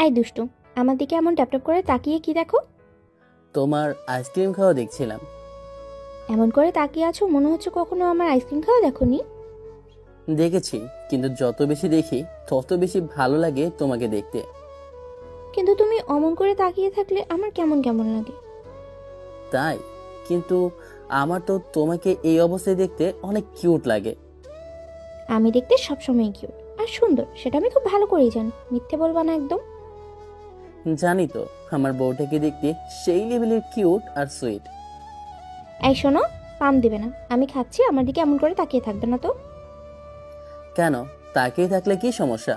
এই দুষ্টু, আমার দিকে এমন ট্যাপট্যাপ করে তাকিয়ে কি দেখো? তোমার আইসক্রিম খাওয়া দেখছিলাম। এমন করে তাকিয়ে আছো মনে হচ্ছে কখনো আমার আইসক্রিম খাওয়া দেখোনি। দেখেছি, কিন্তু যত বেশি দেখি তত বেশি ভালো লাগে তোমাকে দেখতে। কিন্তু তুমি অমন করে তাকিয়ে থাকলে আমার কেমন কেমন লাগে। তাই? কিন্তু আমার তো তোমাকে এই অবস্থায় দেখতে অনেক কিউট লাগে। আমি দেখতে সবসময় কিউট আর সুন্দর, সেটা আমি খুব ভালো করেই জানি, মিথ্যে বলবা না একদম। জানি তো, আমার বউটাকে দেখতে সেই লেভেলের কিউট আর সুইট। এই শোনো, পাম দিবে না, আমি খাচ্ছি, আমার দিকে এমন করে তাকিয়ে থাকবে না তো। কেন? তাকিয়ে থাকলে কি সমস্যা?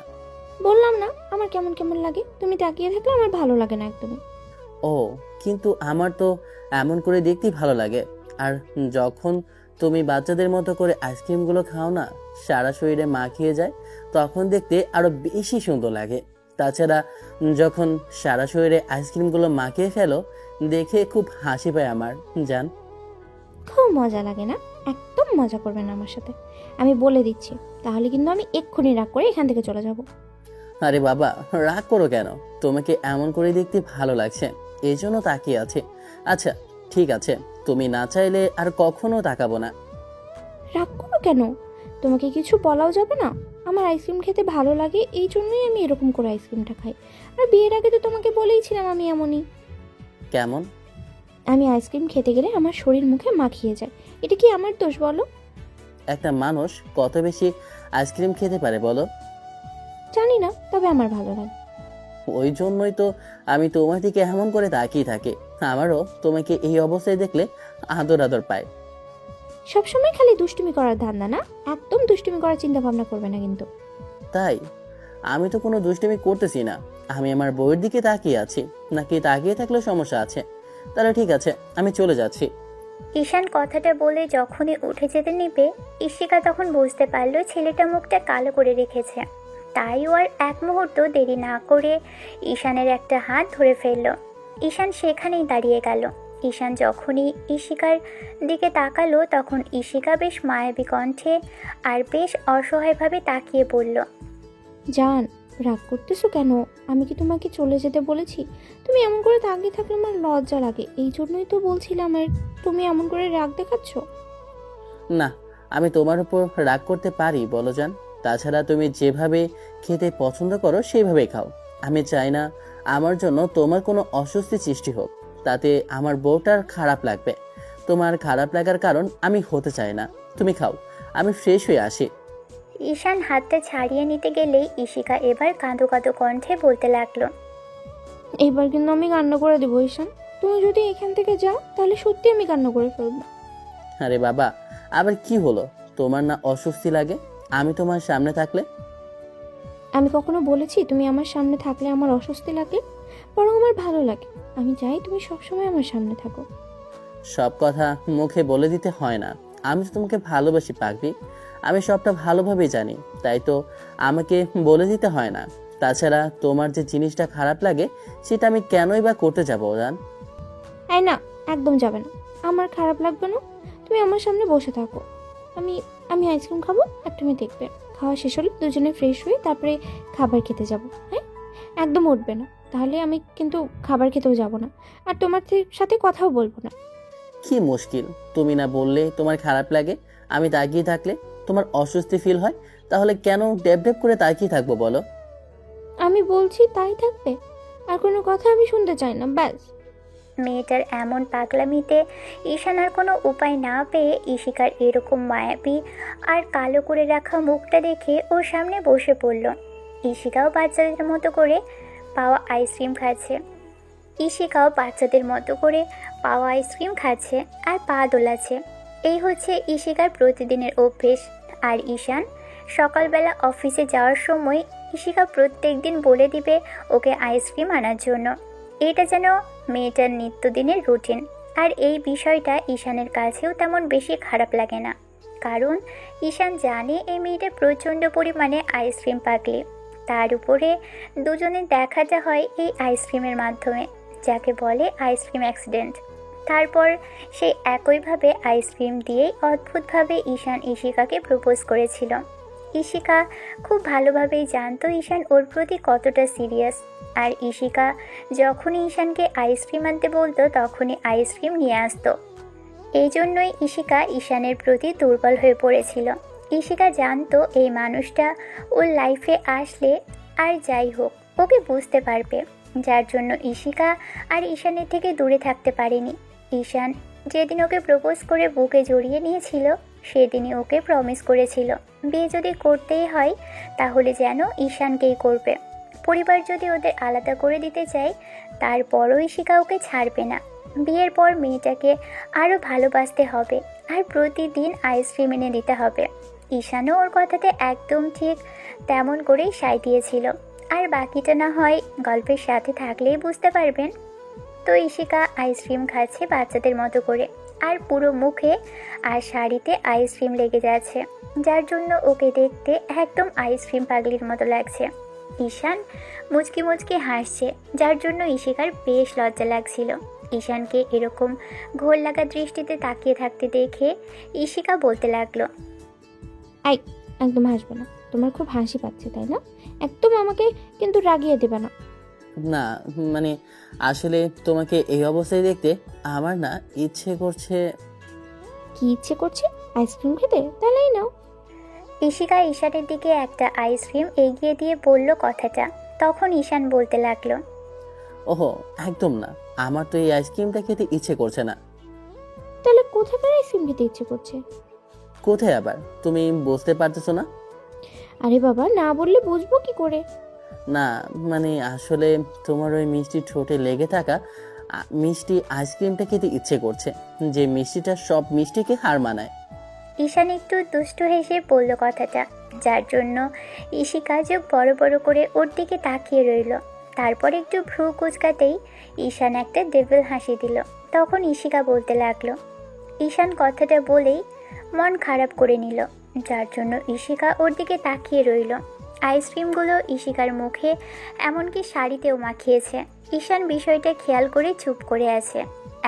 বললাম না আমার কেমন কেমন লাগে, তুমি তাকিয়ে থাকলে আমার ভালো লাগে না একদমই। ও, কিন্তু আমার তো এমন করে দেখতেই ভালো লাগে। আর যখন তুমি বাচ্চাদের মতো করে আইসক্রিমগুলো খাও না, সারা শরীরে মাখিয়ে যায়, তখন দেখতে আরো বেশি সুন্দর লাগে। তাছাড়া যখন সারা শরীরে আইসক্রিমগুলো মাখিয়ে ফেলো, দেখে খুব হাসি পায় আমার জান। খুব মজা লাগে না? একদম মজা করবে না আমার সাথে, আমি বলে দিচ্ছি, তাহলে কিন্তু আমি এক্ষুনি রাগ করে এখান থেকে চলে যাব। আরে বাবা, রাগ করো কেন? তোমাকে এমন করে দেখতে ভালো লাগছে, এই জন্য তাকিয়ে আছে। আচ্ছা, ঠিক আছে, তুমি না চাইলে আর কখনো তাকাবো না। রাগ করো কেন? তোমাকে কিছু বলাও যাবে না। আমার আইসক্রিম খেতে ভালো লাগে, এই জন্যই আমি এরকম করে আইসক্রিমটা খাই। আর বিয়ের আগে তো তোমাকে বলেইছিলাম আমি এমনই। কেমন? আমি আইসক্রিম খেতে গেলে আমার শরীর মুখে মাখিয়ে যায়, এটা কি আমার দোষ বলো? একটা মানুষ কত বেশি আইসক্রিম খেতে পারে বলো? জানি না, তবে আমার ভালো লাগে। ওই জন্যই তো আমি তোমার দিকে এমন করে তাকিয়ে থাকি। আমারও তোমাকে এই অবস্থায় দেখলে আদর আদর পায়। সবসময় খালি দুষ্টুমি করার ধান্দা না, একদম দুষ্টুমি করার চিন্তা ভাবনা করবে না কিন্তু। তাই? আমি তো কোনো দুষ্টুমি করতেছি না, আমি আমার বউয়ের দিকে তাকিয়ে আছি। নাকি তাকিয়ে থাকলে সমস্যা আছে? তাহলে ঠিক আছে, আমি চলে যাচ্ছি। ঈশান কথাটা বলে যখনই উঠে যেতে নিবে, ঈশিকা তখন বুঝতে পারল ছেলেটা মুখটা কালো করে রেখেছে। তাই ও আর এক মুহূর্ত দেরি না করে ঈশানের একটা হাত ধরে ফেলল। ঈশান সেখানেই দাঁড়িয়ে গেল। ঈশান যখনই ঈশিকার দিকে তাকালো তখন ঈশিকা বেশ মায়াবী কণ্ঠে আর বেশ অসহায়ভাবে তাকিয়ে বলল, জান, রাগ করতেছো কেন? আমি কি তোমাকে চলে যেতে বলেছি? তুমি এমন করে তাকিয়ে থাকলে আমার লজ্জা লাগে, এই জন্যই তো বলছিলাম। আর তুমি এমন করে রাগ দেখাচ্ছ। না, আমি তোমার উপর রাগ করতে পারি বলো জান? তাছাড়া তুমি যেভাবে খেতে পছন্দ করো সেভাবেই খাও। আমি চাই না আমার জন্য তোমার কোনো অস্বস্তি সৃষ্টি হোক, তাতে আমার বউটার খারাপ লাগবে। তোমার খারাপ লাগার কারণ আমি হতে চাই না। তুমি খাও, আমি ফ্রেশ হয়ে আসি। ঈশান হাতটা ছাড়িয়ে নিতে গেলেই ঈশিকা এবার কাঁদো কাঁদো কণ্ঠে বলতে লাগলো, এইবার কিন্তু আমি কান্না করে দেবো ঈশান। তুমি যদি এখান থেকে যাও তাহলে সত্যি আমি কান্না করে ফেলবো। আরে বাবা, আবার কি হলো? তোমার না অস্বস্তি লাগে আমি তোমার সামনে থাকলে? আমি কখনো বলেছি তুমি আমার সামনে থাকলে আমার অস্বস্তি লাগে? বরং আমার ভালো লাগে। আমি চাই তুমি সবসময় আমার সামনে থাকো। সব কথা মুখে বলে দিতে হয় না। আমি তো তোমাকে ভালোবাসি পাগলি, আমি সবটা ভালোভাবেই জানি, তাই তো আমাকে বলে দিতে হয় না। তাছাড়া তোমার যে জিনিসটা খারাপ লাগে সেটা আমি কেনই বা করতে যাবো জান? এই না, একদম যাবে না। আমার খারাপ লাগবে না, তুমি আমার সামনে বসে থাকো। আমি আমি আইসক্রিম খাবো আর তুমি দেখবে। খাওয়া শেষ হলে দুজনে ফ্রেশ হয়ে তারপরে খাবার খেতে যাব। হ্যাঁ, একদম উঠবে না, তাহলে আমি কিন্তু খাবার খেতেও যাব না। আর তোমার সাথে কথাও বলবো না। কি মুশকিল, তুমি না বললে তোমার খারাপ লাগে, আমি তাকিয়ে থাকলে তোমার অস্বস্তি ফিল হয়, তাহলে কেন ডেপ ডেপ করে তাকিয়ে থাকবো বলো? আমি বলছি তাই থাকবে, আর কোনো কথা আমি শুনতে চাই না, ব্যাস। মেয়েটার এমন পাগলামিতে ঈশান আর কোনো উপায় না পেয়ে ঈশিকার এরকম মায়াবী আর কালো করে রাখা মুখটা দেখে ওর সামনে বসে পড়ল। ঈশিকাও বাচ্চাদের মতো করে পাওয়া আইসক্রিম খাচ্ছে। আর পা দোলাচ্ছে। এই হচ্ছে ঈশিকার প্রতিদিনের অভ্যেস। আর ঈশান সকালবেলা অফিসে যাওয়ার সময় ঈশিকা প্রত্যেক দিন বলে দিবে ওকে আইসক্রিম আনার জন্য। এটা যেন মেয়েটার নিত্যদিনের রুটিন। আর এই বিষয়টা ঈশানের কাছেও তেমন বেশি খারাপ লাগে না, কারণ ঈশান জানে এই মেয়েটা প্রচণ্ড পরিমাণে আইসক্রিম পাগলি। তার উপরে দুজনের দেখাটা হয় এই আইসক্রিমের মাধ্যমে, যাকে বলে আইসক্রিম অ্যাক্সিডেন্ট। তারপর সেই একইভাবে আইসক্রিম দিয়েই অদ্ভুতভাবে ঈশান ঈশিকাকে প্রপোজ করেছিল। ইশিকা খুব ভালোভাবেই জানতো ঈশান ওর প্রতি কতটা সিরিয়াস। আর ইশিকা যখনই ঈশানকে আইসক্রিম আনতে বলতো তখনই আইসক্রিম নিয়ে আসতো। এই জন্যই ইশিকা ঈশানের প্রতি দুর্বল হয়ে পড়েছিল। ইশিকা জানতো এই মানুষটা ওর লাইফে আসলে আর যাই হোক ওকে বুঝতে পারবে, যার জন্য ইশিকা আর ঈশানের থেকে দূরে থাকতে পারেনি। ঈশান যেদিন ওকে প্রপোজ করে বুকে জড়িয়ে নিয়েছিল সেদিনই ওকে প্রমিস করেছিল বিয়ে যদি করতেই হয় তাহলে যেন ঈশানকেই করবে। পরিবার যদি ওদের আলাদা করে দিতে চায় তারপরও ইশিকা ওকে ছাড়বে না। বিয়ের পর মেয়েটাকে আরও ভালোবাসতে হবে আর প্রতিদিন আইসক্রিম এনে দিতে হবে। ঈশানও ওর কথাতে একদম ঠিক তেমন করেই সায় দিয়েছিল। আর বাকিটা না হয় গল্পের সাথে থাকলেই বুঝতে পারবেন। তো ইশিকা আইসক্রিম খাচ্ছে বাচ্চাদের মতো করে, আর পুরো মুখে আর শাড়িতে আইসক্রিম লেগে যাচ্ছে, যার জন্য ওকে দেখতে একদম আইসক্রিম পাগলির মতো লাগছে। ঈশান মুচকি মুচকি হাসছে, যার জন্য ইশিকার বেশ লজ্জা লাগছিল। ঈশানকে এরকম ঘোর লাগা দৃষ্টিতে তাকিয়ে থাকতে দেখে ইশিকা বলতে লাগলো, আই, একদম হাসবে না। তোমার খুব হাসি পাচ্ছে তাই না? একদম আমাকে কিন্তু রাগিয়ে দেবে না। না মানে আসলে তোমাকে এই অবস্থায় দেখতে আমার না ইচ্ছে করছে। কি ইচ্ছে করছে? আইসক্রিম খেতে? তাহলেই নাও। ইশিকা ঈশানের দিকে একটা আইসক্রিম এগিয়ে দিয়ে বলল কথাটা। তখন ঈশান বলতে লাগলো, ওহো একদম না, আমার তো এই আইসক্রিমটা খেতে ইচ্ছে করছে না। তাহলে কোথাকার আইসক্রিম খেতে ইচ্ছে করছে? কোথায় আবার? তুমি বুঝতে পারতেছো না? আরে বাবা, না বললে বুঝবো কি করে? না মানে আসলে তোমার ওই মিষ্টি ঠোঁটে লেগে থাকা মিষ্টি আইসক্রিমটা খেতে ইচ্ছে করছে, যে মিষ্টিটা সব মিষ্টিকে হার মানায়। ঈশান একটু দুষ্টু হেসে বলল কথাটা, যার জন্য ইশিকা চোখ বড় বড় করে ওর দিকে তাকিয়ে রইল। তারপর একটু ভ্রু কুচকাতেই ঈশান একটা ডেভিল হাসি দিল। তখন ইশিকা বলতে লাগলো। ঈশান কথাটা বলেই মন খারাপ করে নিল, যার জন্য ইশিকা ওর দিকে তাকিয়ে রইল। আইসক্রিমগুলো ইশিকার মুখে এমনকি শাড়িতেও মাখিয়েছে। ঈশান বিষয়টা খেয়াল করে চুপ করে আছে।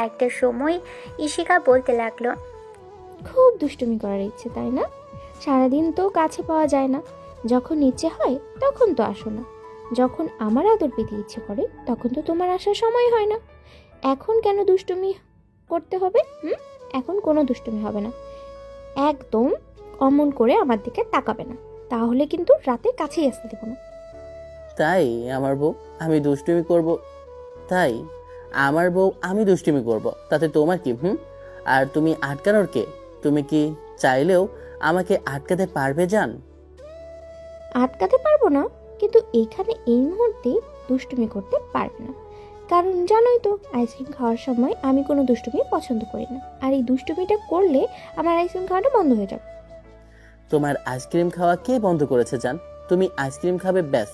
একটা সময় ইশিকা বলতে লাগলো, খুব দুষ্টুমি করার ইচ্ছে তাই না? সারাদিন তো কাছে পাওয়া যায় না, যখন ইচ্ছে হয় তখন তো আসো না। যখন আমার আদর পেতে ইচ্ছে করে তখন তো তোমার আসার সময় হয় না। এখন কেন দুষ্টুমি করতে হবে? এখন কোনো দুষ্টুমি হবে না। একদম অমন করে আমার দিকে তাকাবে না, তাহলে কিন্তু রাতে কাছেই আসতে দেবো না। তাই আমার বউ আমি দুষ্টুমি করব? তাই আমার বউ আমি দুষ্টুমি করব, তাতে তোমার কি? আর তুমি আটকানোর কে? তুমি কি চাইলেও আমাকে আটকাতে পারবে জান? আটকাতে পারবো না, কিন্তু এখানে এই মুহূর্তে দুষ্টুমি করতে পারবে না। কারণ জানোই তো, আইসক্রিম খাওয়ার সময় আমি কোনো দুষ্টুমি পছন্দ করি না। আর এই দুষ্টুমিটা করলে আমার আইসক্রিম খাওয়াটা বন্ধ হয়ে যাবে। তোমার আইসক্রিম খাওয়া কে বন্ধ করেছে জান? তুমি আইসক্রিম খাবে ব্যাস,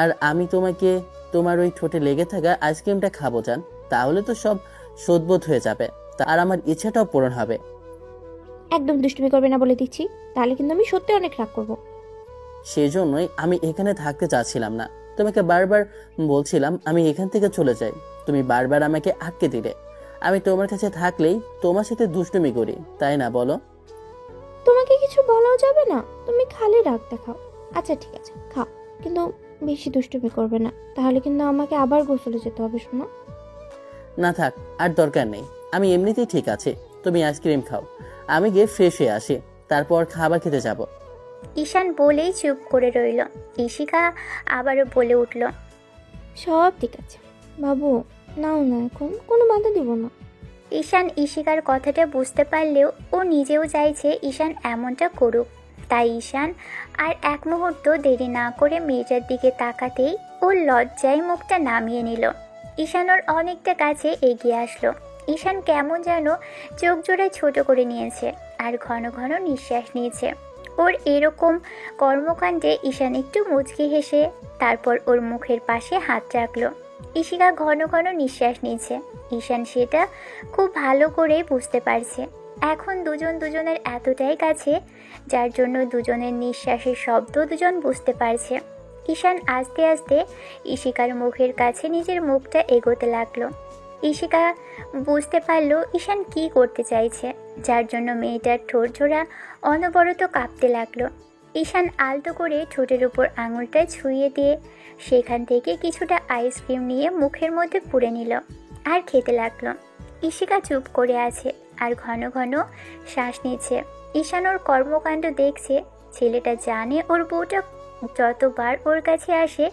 আর আমি তোমাকে তোমার ওই ঠোঁটে লেগে থাকা আইসক্রিমটা খাবো জান। তাহলে তো সব শোধবোধ হয়ে যাবে, আর আমার ইচ্ছাটাও পূরণ হবে। একদম দুষ্টুমি করবে না বলে দিচ্ছি, তাহলে কিন্তু আমি সত্যি অনেক রাগ করবো। সেজন্যই আমি এখানে থাকতে চাচ্ছিলাম না। তোমাকে বারবার বলছিলাম আমি এখান থেকে চলে যাই, তুমি বারবার আমাকে আটকে দিলে। আমি তোমার কাছে থাকলেই তোমার সাথে দুষ্টুমি করি, তাই না বলো? তোমাকে কিছু বলাও যাবে না, তুমি খালি রাগ দেখাও। আচ্ছা ঠিক আছে, খাও, কিন্তু বেশি দুষ্টুমি করবে না, তাহলে কিন্তু আমাকে আবার গোসলে যেতে হবে শোনো। না থাক, আর দরকার নেই, আমি এমনিতেই ঠিক আছে। তুমি আইসক্রিম খাও, আমি গিয়ে ফ্রেশ হয়ে আসি, তারপর খাবার খেতে যাব। ঈশান বলেই চুপ করে রইল। ইশিকা আবারও বলে উঠল, সব ঠিক আছে বাবু, নাও না, এখন কোনো বাধা দিব না। ঈশান ইশিকার কথাটা বুঝতে পারলেও ও নিজেও চাইছে ঈশান এমনটা করুক। তাই ঈশান আর এক মুহূর্ত দেরি না করে মেয়েটার দিকে তাকাতেই ওর লজ্জায় মুখটা নামিয়ে নিল। ঈশান ওর অনেকটা কাছে এগিয়ে আসলো। ঈশান কেমন যেন চোখ জোড়ায় ছোট করে নিয়েছে আর ঘন ঘন নিঃশ্বাস নিয়েছে। ওর এরকম কর্মকাণ্ডে ঈশান একটু মুচকি হেসে তারপর ওর মুখের পাশে হাত রাখলো। ইশিকা ঘন ঘন নিঃশ্বাস নিয়েছে। ঈশান সেটা খুব ভালো করে বুঝতে পারছে। এখন দুজন দুজনের এতটাই কাছে, যার জন্য দুজনের নিঃশ্বাসের শব্দ দুজন বুঝতে পারছে। ঈশান আস্তে আস্তে ইশিকার মুখের কাছে নিজের মুখটা এগোতে লাগলো। ইশিকা বুঝতে পারলো ঈশান কি করতে চাইছে, যার জন্য মেয়েটার ঠোঁট জোড়া অনবরত কাঁপতে লাগলো। ঈশান আলতো করে ঠোঁটের উপর আঙুলটা ছুঁয়ে দিয়ে সেখান থেকে কিছুটা আইসক্রিম নিয়ে মুখের মধ্যে পুরে নিল আর খেতে লাগলো। ঈশিকা চুপ করে আছে আর ঘন ঘন শ্বাস নিচ্ছে। ঈশান ওর কর্মকাণ্ড দেখছে। ছেলেটা জানে ওর বউটা যতবার ওর কাছে আসে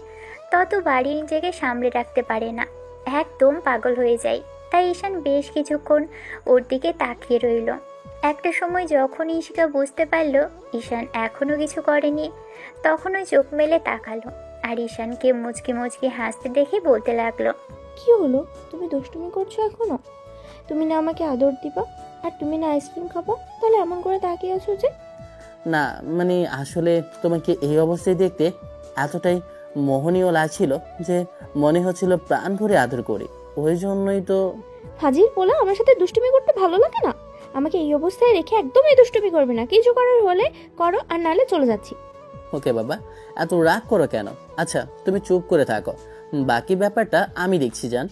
ততবারই নিজেকে সামলে রাখতে পারে না, একদম পাগল হয়ে যায়। তাই ঈশান বেশ কিছুক্ষণ ওর দিকে তাকিয়ে রইল। একটা সময় যখন ঈশিকা বুঝতে পারল ঈশান এখনো কিছু করেনি, তখন ওই চোখ মেলে তাকালো আর ঈশানকে মুচকি মুচকি হাসতে দেখে বলতে লাগলো, কি হলো? তুমি দুষ্টুমি করছো এখনো? তুমি না আমাকে আদর দিবা আর তুমি না আইসক্রিম খাবা, তাহলে এমন করে তাকিয়ে আছো যে? না মানে আসলে তোমাকে এই অবস্থায় দেখতে এতটাই মোহনীয় লাগছিল যে মনে হচ্ছিল প্রাণ ভরে আদর করি, ওই জন্যই তো। হাজির পোলা, আমার সাথে দুষ্টুমি করতে ভালো লাগে না। আমাকে এই অবস্থায় রেখে একদম এই দুষ্টুমি করবে না। কিছু করার হলে করো, আর নাহলে চলে যাচ্ছি। ওকে বাবা, এত রাগ করো কেন? আচ্ছা তুমি চুপ করে থাকো, বাকি ব্যাপারটা আমি দেখছি জান।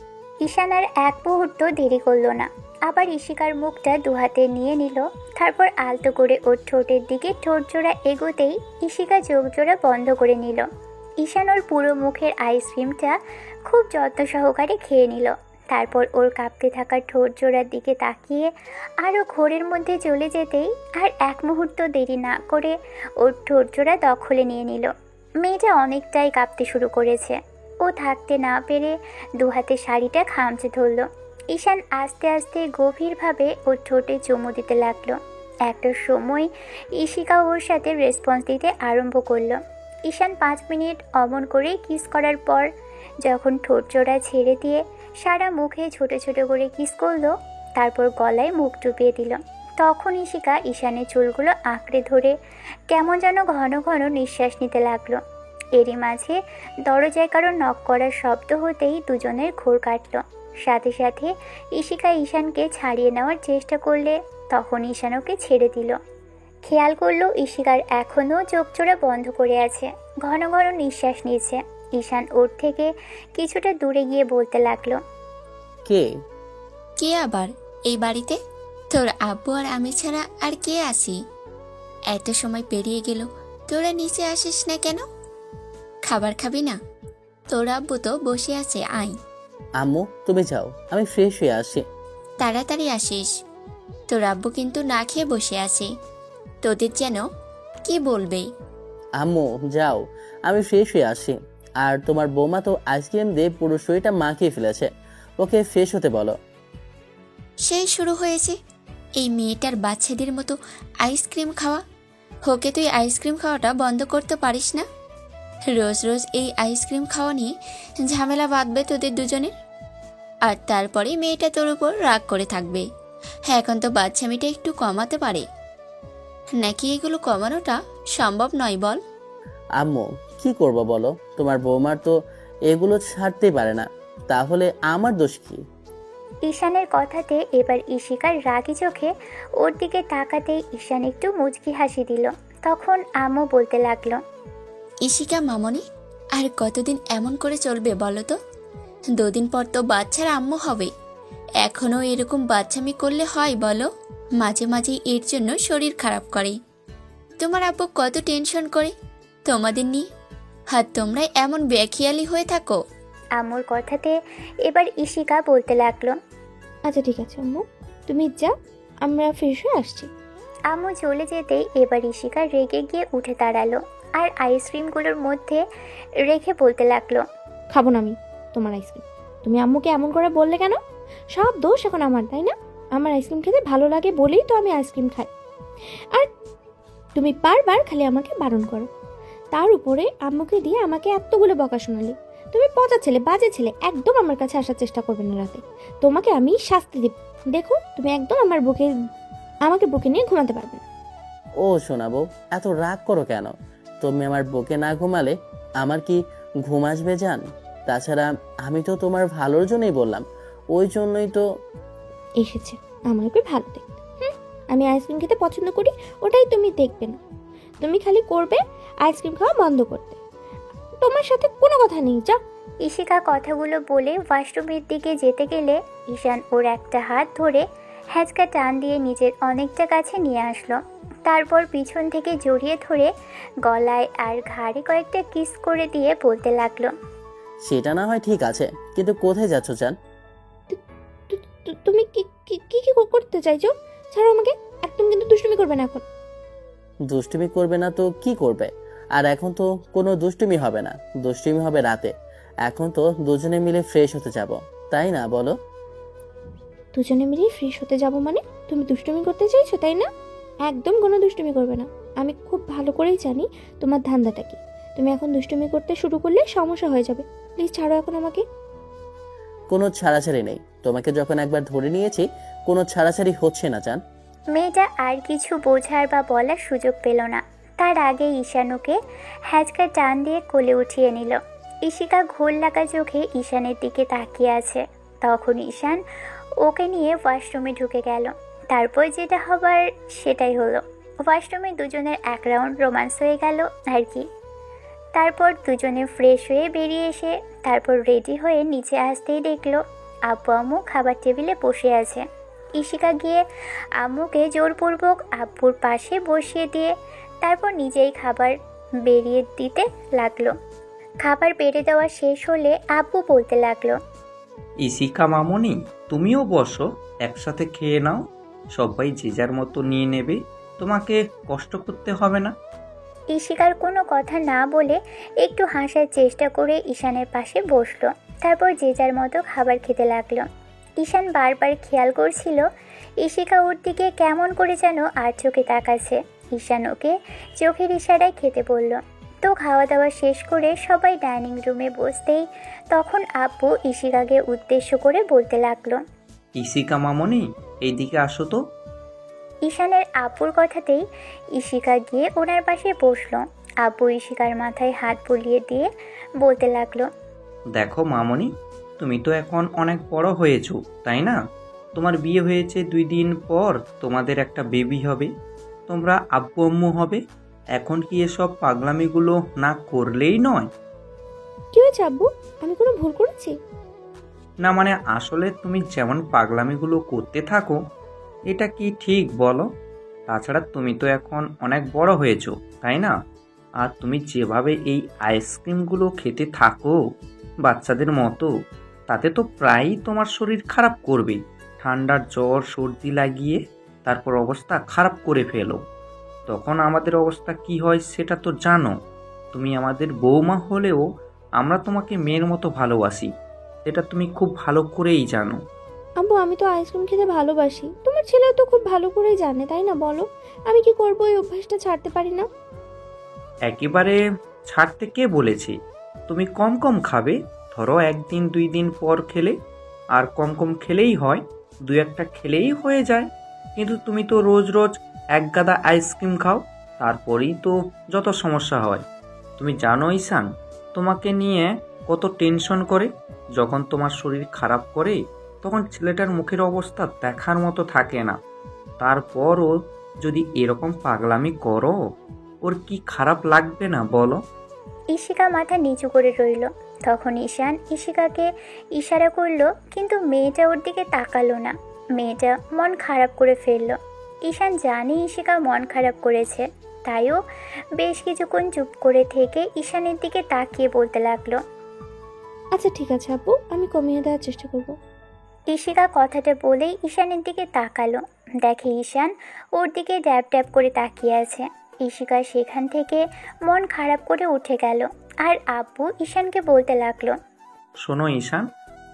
ঈশান আর এক মুহূর্ত দেরি করলো না, আবার ঈশিকার মুখটা দুহাতে নিয়ে নিল। তারপর আলতো করে ওর ঠোঁটের দিকে ঠোঁট জোড়া এগোতেই ঈশিকা চোখ জোড়া বন্ধ করে নিল। ঈশান ওর পুরো মুখের আইসক্রিমটা খুব যত্ন সহকারে খেয়ে নিল। তারপর ওর কাঁপতে থাকা ঠোঁট জোড়ার দিকে তাকিয়ে আরও ঘোরের মধ্যে চলে যেতেই আর এক মুহূর্ত দেরি না করে ওর ঠোঁট জোড়া দখলে নিয়ে নিল। মেয়েটা অনেকটাই কাঁপতে শুরু করেছে। ও থাকতে না পেরে দুহাতে শাড়িটা খামচে ধরল। ঈশান আস্তে আস্তে গভীরভাবে ওর ঠোঁটে চুমু দিতে লাগলো। একটা সময় ঈশিকা ওর সাথে রেসপন্স দিতে আরম্ভ করলো। ঈশান 5 মিনিট অমন করে কিস করার পর যখন ঠোঁট জোড়া ছেড়ে দিয়ে সারা মুখে ছোট ছোট করে কিস করলো, তারপর গলায় মুখ ডুবিয়ে দিল, তখন ঈশিকা ঈশানের চুলগুলো আঁকড়ে ধরে কেমন যেন ঘন ঘন নিঃশ্বাস নিতে লাগলো। এরই মাঝে দরজায় কারো নক করার শব্দ হতেই দুজনের ঘোর কাটল। সাথে সাথে ঈশিকা ঈশানকে ছাড়িয়ে নেওয়ার চেষ্টা করলে তখন ঈশান ওকে ছেড়ে দিল। খেয়াল করলো ঈশিকার এখনও চোখজোড়া বন্ধ করে আছে, ঘন ঘন নিঃশ্বাস নিয়েছে। ঈশান ওর থেকে কিছুটা দূরে গিয়ে বলতে লাগলো, কে? কে আবার এই বাড়িতে? তোর আব্বু আর আমি ছাড়া আর কে আসি? এত সময় পেরিয়ে গেল, তোরা নিচে আসিস না কেন? খাবার খাবি না? তোর আব্বু তো বসে আছে, আয়। আম্মু তুমি যাও, আমি ফ্রেশ হয়ে আসি। তাড়াতাড়ি আসিস, তোর আব্বু কিন্তু না খেয়ে বসে আছে, তোদের যেন কি বলবে। আম্মু যাও, আমি ফ্রেশ হয়ে আসি। আর তোমার বৌমা তো আইসক্রিম দিয়ে পুরো শরীরটা মাখিয়ে ফেলেছে, ওকে ফ্রেশ হতে বলো। সেই শুরু হয়েছে এই মেয়েটার বাচ্চাদের মতো আইসক্রিম খাওয়া। ওকে তুই আইসক্রিম খাওয়াটা বন্ধ করতে পারিস না? রোজ রোজ এই আইসক্রিম খাওয়া নিয়ে ঝামেলা বাঁধবে তোদের দুজনের, আর তারপরে মেয়েটা তোর উপর রাগ করে থাকবে। এখন তো বাচ্চা মেয়েটা একটু কমাতে পারে নাকি? এগুলো কমানোটা সম্ভব নয় বল? আম্মু কি করবো বলো, তোমার বৌমার তো এগুলো ছাড়তেই পারে না, তাহলে আমার দোষ কি? ঈশানের কথাতে এবার ঈশিকার রাগী চোখে ওর দিকে তাকাতেই ঈশান একটু মুচকি হাসি দিল। তখন আম্মু বলতে লাগলো, ঈশিকা মামনি, আর কতদিন এমন করে চলবে বলো তো? 2 দিন পর তো বাচ্চার আম্মু হবে, এখনও এরকম বাচ্চামি করলে হয় বলো? মাঝে মাঝে এর জন্য শরীর খারাপ করে। তোমার আব্বু কত টেনশন করে তোমাদের নিয়ে, আর তোমরা এমন বেখেয়ালি হয়ে থাকো। আম্মুর কথাতে এবার ঈশিকা বলতে লাগলো, আচ্ছা ঠিক আছে আম্মু, তুমি যা, আমরা ফ্রেশ হয়ে আসছি। আম্মু চলে যেতেই এবার ঈশিকা রেগে গিয়ে উঠে দাঁড়ালো আর আইসক্রিমগুলোর মধ্যে রেখে বলতে লাগলো, খাবো না আমি তোমার আইসক্রিম। তুমি আম্মুকে এমন করে বললে কেন? সব দোষ এখন আমার, তাই না? আমার আইসক্রিম খেতে ভালো লাগে বলেই তো আমি আইসক্রিম খাই, আর তুমি বারবার খালি আমাকে বারণ করো। তার উপরে আম্মুকে দিয়ে আমাকে এতগুলো বকা শোনালে। তুমি পচা ছেলে, বাজে ছেলে, একদম আমার কাছে আসার চেষ্টা করবে না রাতে। তোমাকে আমি শাস্তি দেব। দেখো তুমি একদম আমাকে বুকে নিয়ে ঘুমাতে পারবে না। ও শোনাবো, এত রাগ করো কেন? তুমি আমার বুকে না ঘুমালে আমার কি ঘুম আসবে জান? তাছাড়া আমি তো তোমার ভালোর জন্যই বললাম, ওই জন্যই তো। এসেছে আমাকে ভালো দেখতে। আমি আইসক্রিম খেতে পছন্দ করি, ওটাই তুমি দেখবে না। তুমি খালি করবে আইসক্রিম খাওয়া বন্ধ করতে। তোমার সাথে কোনো কথা নেই, যা। ঈশিকা কথাগুলো বলে ওয়াশরুমের দিকে যেতে গেলে ঈশান ওর একটা হাত ধরে হ্যাঁচকা টান দিয়ে নিজের অনেকটা কাছে নিয়ে আসলো। তারপর পিছন থেকে জড়িয়ে ধরে গলায় আর ঘাড়ে কয়েকটা কিস করে দিয়ে বলতে লাগলো, সেটা না হয় ঠিক আছে, কিন্তু কোথায় যাচ্ছ চান? তুমি কি কি কি কি করতে চাইছো? ছাড়ো আমাকে, একদম কিন্তু দুষ্টুমি করবে না এখন। দুষ্টুমি করবে না তো কি করবে? আর এখন তো কোনো দুষ্টুমি হবে না, দুষ্টুমি হবে রাতে। এখন তো দুজনে মিলে ফ্রেশ হতে যাব, তাই না বলো? দুজনে মিলে ফ্রেশ হতে যাব মানে? তুমি দুষ্টুমি করতে চাইছো তাই না? একদম কোনো দুষ্টুমি করবে না। আমি খুব ভালো করেই জানি তোমার ধান্দাটা কি। তুমি এখন দুষ্টুমি করতে শুরু করলে সমস্যা হয়ে যাবে। প্লিজ ছাড়ো এখন আমাকে। কোনো ছাড়াছাড়ি নেই, তোমাকে যখন একবার ধরে নিয়েছি কোনো ছাড়াছাড়ি হচ্ছে না চান। মেয়েটা আর কিছু বোঝার বা বলার সুযোগ পেল না। তার আগে ঈশান ওকে হ্যাচকা টান দিয়ে কোলে উঠিয়ে নিল। ঈশিকা ঘোর লাগা চোখে ঈশানের দিকে তাকিয়ে আছে। তখন ঈশান ওকে নিয়ে ওয়াশরুমে ঢুকে গেল। তারপর যেটা হবার সেটাই হলো। ওয়াশরুমে দুজনের এক রাউন্ড রোমান্স হয়ে গেল আর কি। তারপর দুজনে ফ্রেশ হয়ে বেরিয়ে এসে তারপর রেডি হয়ে নিচে আসতেই দেখলো আব্বু আম্মু খাবার টেবিলে বসে আছে। ঈশিকা গিয়ে আম্মুকে জোরপূর্বক আব্বুর পাশে বসিয়ে দিয়ে তারপর নিজেই খাবার বেরিয়ে দিতে লাগলো। খাবার বেড়ে দেওয়া শেষ হলে আব্বু বলতে লাগলো, ইশিকা মামনি, তুমিও বসো, একসাথে খেয়ে নাও। সবাই যে যার মতো নিয়ে নেবে, তোমাকে কষ্ট করতে হবে না। ঈশিকার কোনো কথা না বলে একটু হাসার চেষ্টা করে ঈশানের পাশে বসলো। তারপর যে যার মতো খাবার খেতে লাগলো। ঈশান বারবার খেয়াল করছিল ঈশিকা ওর দিকে কেমন করে যেন আর চোখে তাকাচ্ছে। ঈশান ওকে চোখের ইশারায় খেতে বলল। তো খাওয়া দাওয়া শেষ করে সবাই ডাইনিং রুমে বসতেই তখন আব্বু ঈশিকাকে উদ্দেশ্য করে বলতে লাগলো, ইশিকা মামনি, এইদিকে আসো তো। ঈশানের আব্বুর কথাতেই ঈশিকা গিয়ে ওনার পাশে বসলো। আব্বু ঈশিকার মাথায় হাত বুলিয়ে দিয়ে বলতে লাগলো, দেখো মামনি, তুমি তো এখন অনেক বড় হয়েছো, তাই না? তোমার বিয়ে হয়েছে 2 দিন পর তোমাদের একটা বেবি হবে, তোমরা আব্বু আম্মু হবে। এখন কি এসব পাগলামিগুলো না করলেই নয়? কি হয়েছে আব্বু? আমি কোনো ভুল করেছি? না মানে আসলে তুমি যেমন পাগলামিগুলো করতে থাকো, এটা কি ঠিক বলো? তাছাড়া তুমি তো এখন অনেক বড় হয়েছো, তাই না? আর তুমি যেভাবে এই আইসক্রিমগুলো খেতে থাকো বাচ্চাদের মতো, তাতে তো প্রায়ই তোমার শরীর খারাপ করবে। ঠান্ডার জ্বর সর্দি লাগিয়ে তারপর অবস্থা খারাপ করে ফেলো। তখন আমাদের অবস্থা কি হয় সেটা তো জানো। তুমি আমাদের বৌমা হলেও আমরা তোমাকে মেয়ের মতো ভালোবাসি, এটা তুমি খুব ভালো করেই জানো। আব্বু, আমি তো আইসক্রিম খেতে ভালোবাসি। তোমার ছেলেও তো খুব ভালো করেই জানে, তাই না বলো? আমি কি করবো, এই অভ্যাসটা ছাড়তে পারি না। একেবারে ছাড়তে কে বলেছে? তুমি কম কম খাবে, ধরো 1 দিন 2 দিন পর খেলে। আর কম কম খেলেই হয়, 2-1টা খেলেই হয়ে যায়। কিন্তু তুমি তো রোজ রোজ এক গাদা আইসক্রিম খাও, তারপরেই তো যত সমস্যা হয়। তুমি জানো ঈশান তোমাকে নিয়ে কত টেনশন করে। যখন তোমার শরীর খারাপ করে তখন ছেলেটার মুখের অবস্থা দেখার মতো থাকে না। তারপরও যদি এরকম পাগলামি করো, ওর কি খারাপ লাগবে না বলো? ঈশিকা মাথা নিচু করে রইল। তখন ঈশান ঈশিকাকে ইশারা করলো, কিন্তু মেয়েটা ওর দিকে তাকালো না। মেয়েটা মন খারাপ করে ফেললো। ঈশান জানে ঈশিকা মন খারাপ করেছে, তাইও বেশ কিছুক্ষণ চুপ করে থেকে ঈশানের দিকে তাকিয়ে বলতে লাগলো, আচ্ছা ঠিক আছে আব্বু, আমি কমিয়ে দেওয়ার চেষ্টা করব। ঈশিকা কথাটা বলেই ঈশানের দিকে তাকালো। দেখে ঈশান ওর দিকে ড্যাব ড্যাব করে তাকিয়ে আছে। ঈশিকা সেখান থেকে মন খারাপ করে উঠে গেল। আর আব্বু ঈশানকে বলতে লাগলো, শোনো ঈশান,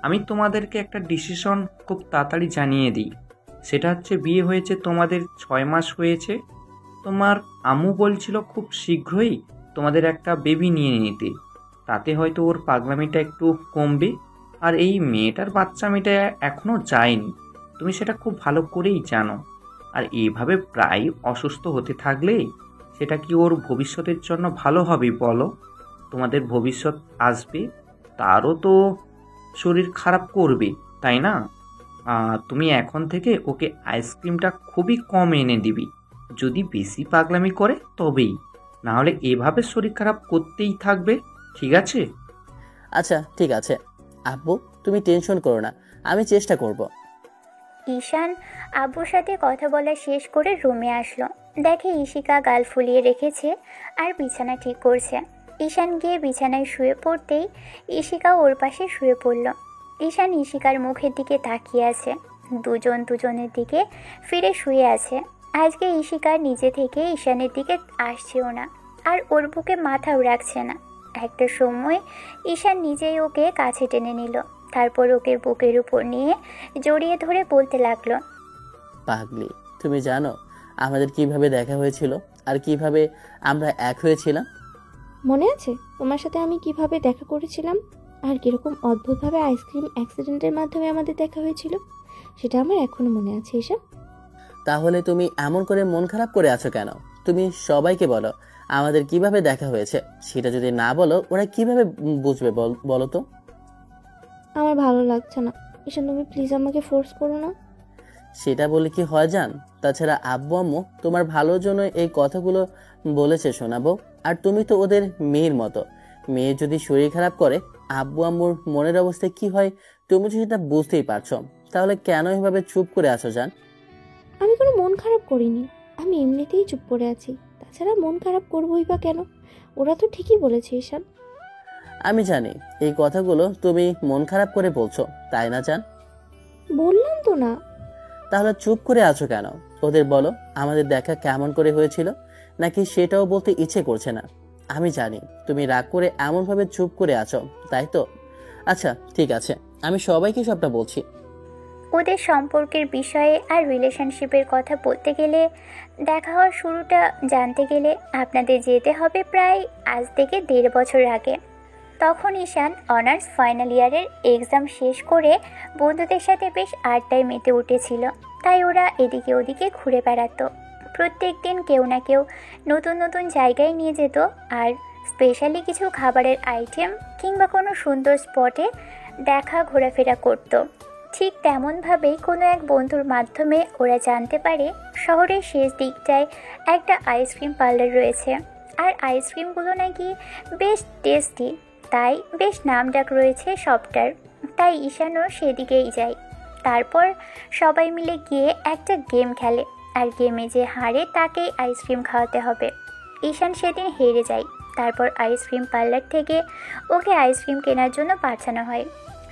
আমি তোমাদেরকে একটা ডিসিশন খুব তাড়াতাড়ি জানিয়ে দিই। সেটা হচ্ছে বিয়ে হয়েছে তোমাদের 6 মাস হয়েছে। তোমার আম্মু বলছিল খুব শীঘ্রই তোমাদের একটা বেবি নিয়ে নিতে, তাতে হয়তো ওর পাগলামিটা একটু কমবে। আর এই মেয়েটার বাচ্চামিটা এখনও যায়নি, তুমি সেটা খুব ভালো করেই জানো। আর এইভাবে প্রায় অসুস্থ হতে থাকলে সেটা কি ওর ভবিষ্যতের জন্য ভালো হবে বলো? তোমাদের ভবিষ্যৎ আসবে, তারও তো শরীর খারাপ করবে, তাই না? তুমি এখন থেকে ওকে আইসক্রিমটা খুবই কম এনে দিবি। যদি বেশি পাগলামি করে তবেই, না হলে এভাবে শরীর খারাপ করতেই থাকবে, ঠিক আছে? আচ্ছা ঠিক আছে আব্বু, তুমি টেনশন করো না, আমি চেষ্টা করব। ঈশান আব্বুর সাথে কথা বলা শেষ করে রুমে আসলো। দেখে ইশিকা গাল ফুলিয়ে রেখেছে আর বিছানা ঠিক করছে। ঈশান গিয়ে বিছানায় শুয়ে পড়তেই ইশিকা ওর পাশে শুয়ে পড়ল। ঈশান ইশিকার মুখের দিকে তাকিয়ে আছে। দুজন দুজনের দিকে ফিরে শুয়ে আছে। আজকে ইশিকা নিজে থেকে ঈশানের দিকে আসছেও না, আর ওর বুকে মাথাও রাখছে না। একটা সময় ঈশান নিজেই ওকে কাছে টেনে নিল, তারপর ওকে বুকের উপর নিয়ে জড়িয়ে ধরে বলতে লাগলো, পাগলি, তুমি জানো আমাদের কিভাবে দেখা হয়েছিল আর কিভাবে আমরা এক হয়েছিলাম? মনে আছে তোমার সাথে আমি কিভাবে দেখা করেছিলাম আর কিরকম অদ্ভুতভাবে আইসক্রিম অ্যাক্সিডেন্টের মাধ্যমে আমাদের দেখা হয়েছিল? সেটা আমার এখনো মনে আছে এসব। তাহলে তুমি এমন করে মন খারাপ করে আছো কেন? তুমি সবাইকে বলো আমাদের কিভাবে দেখা হয়েছে। সেটা যদি না বলো ওরা কিভাবে বুঝবে বলো তো? আমার ভালো লাগছে না ঈশান, তুমি প্লিজ আমাকে ফোর্স করো না। সেটা বলে কি হয় জান? তাছাড়া আব্বু আম্মু তোমার ভালোর জন্য এই কথাগুলো বলেছে শোনাবো। আর তুমি তো ওদের মেয়ের মতো। মেয়ে যদি শরীর খারাপ করে আব্বু আম্মুর মনের অবস্থা কি হয় তুমি তো সেটা বুঝতেই পারছো। তাহলে কেন এভাবে চুপ করে আছো জান? আমি কোনো মন খারাপ করিনি, আমি এমনিতেই চুপ করে আছি। তাছাড়া মন খারাপ করবোই বা কেন? ওরা তো ঠিকই বলেছে ঈশান। আমি জানি এই কথাগুলো তুমি মন খারাপ করে বলছো, তাই না জান? বললাম তো না। তাহলে চুপ করে আছো কেন? ওদের বলো আমাদের দেখা কেমন করে হয়েছিল, নাকি সেটাও বলতে ইচ্ছে করছে না? আমি জানি তুমি রাগ করে এমনভাবে চুপ করে আছো, তাই তো? আচ্ছা ঠিক আছে, আমি সবাইকে সবটা বলছি। ওদের সম্পর্কের বিষয়ে আর রিলেশনশিপের কথা বলতে গেলে, দেখা হওয়ার শুরুটা জানতে গেলে আপনাদের যেতে হবে প্রায় আজ থেকে 1.5 বছর আগে। তখন ঈশান অনার্স ফাইনাল ইয়ারের এক্সাম শেষ করে বন্ধুদের সাথে বেশ আড্ডায় মেতে উঠেছিল। তাই ওরা এদিকে ওদিকে ঘুরে বেড়াতো। প্রত্যেক দিন কেউ না কেউ নতুন নতুন জায়গায় নিয়ে যেত, আর স্পেশালি কিছু খাবারের আইটেম কিংবা কোনো সুন্দর স্পটে দেখা ঘোরাফেরা করতো। ঠিক তেমনভাবেই কোনো এক বন্ধুর মাধ্যমে ওরা জানতে পারে শহরের শেষ দিকটায় একটা আইসক্রিম পার্লার রয়েছে, আর আইসক্রিমগুলো নাকি বেশ টেস্টি, তাই বেশ নামডাক রয়েছে সবটার। তাই ঈশানও সেদিকেই যায়। তারপর সবাই মিলে গিয়ে একটা গেম খেলে, আর গেমে যে হারে তাকেই আইসক্রিম খাওয়াতে হবে। ঈশান সেদিন হেরে যায়। তারপর আইসক্রিম পার্লার থেকে ওকে আইসক্রিম কেনার জন্য পাঠানো হয়।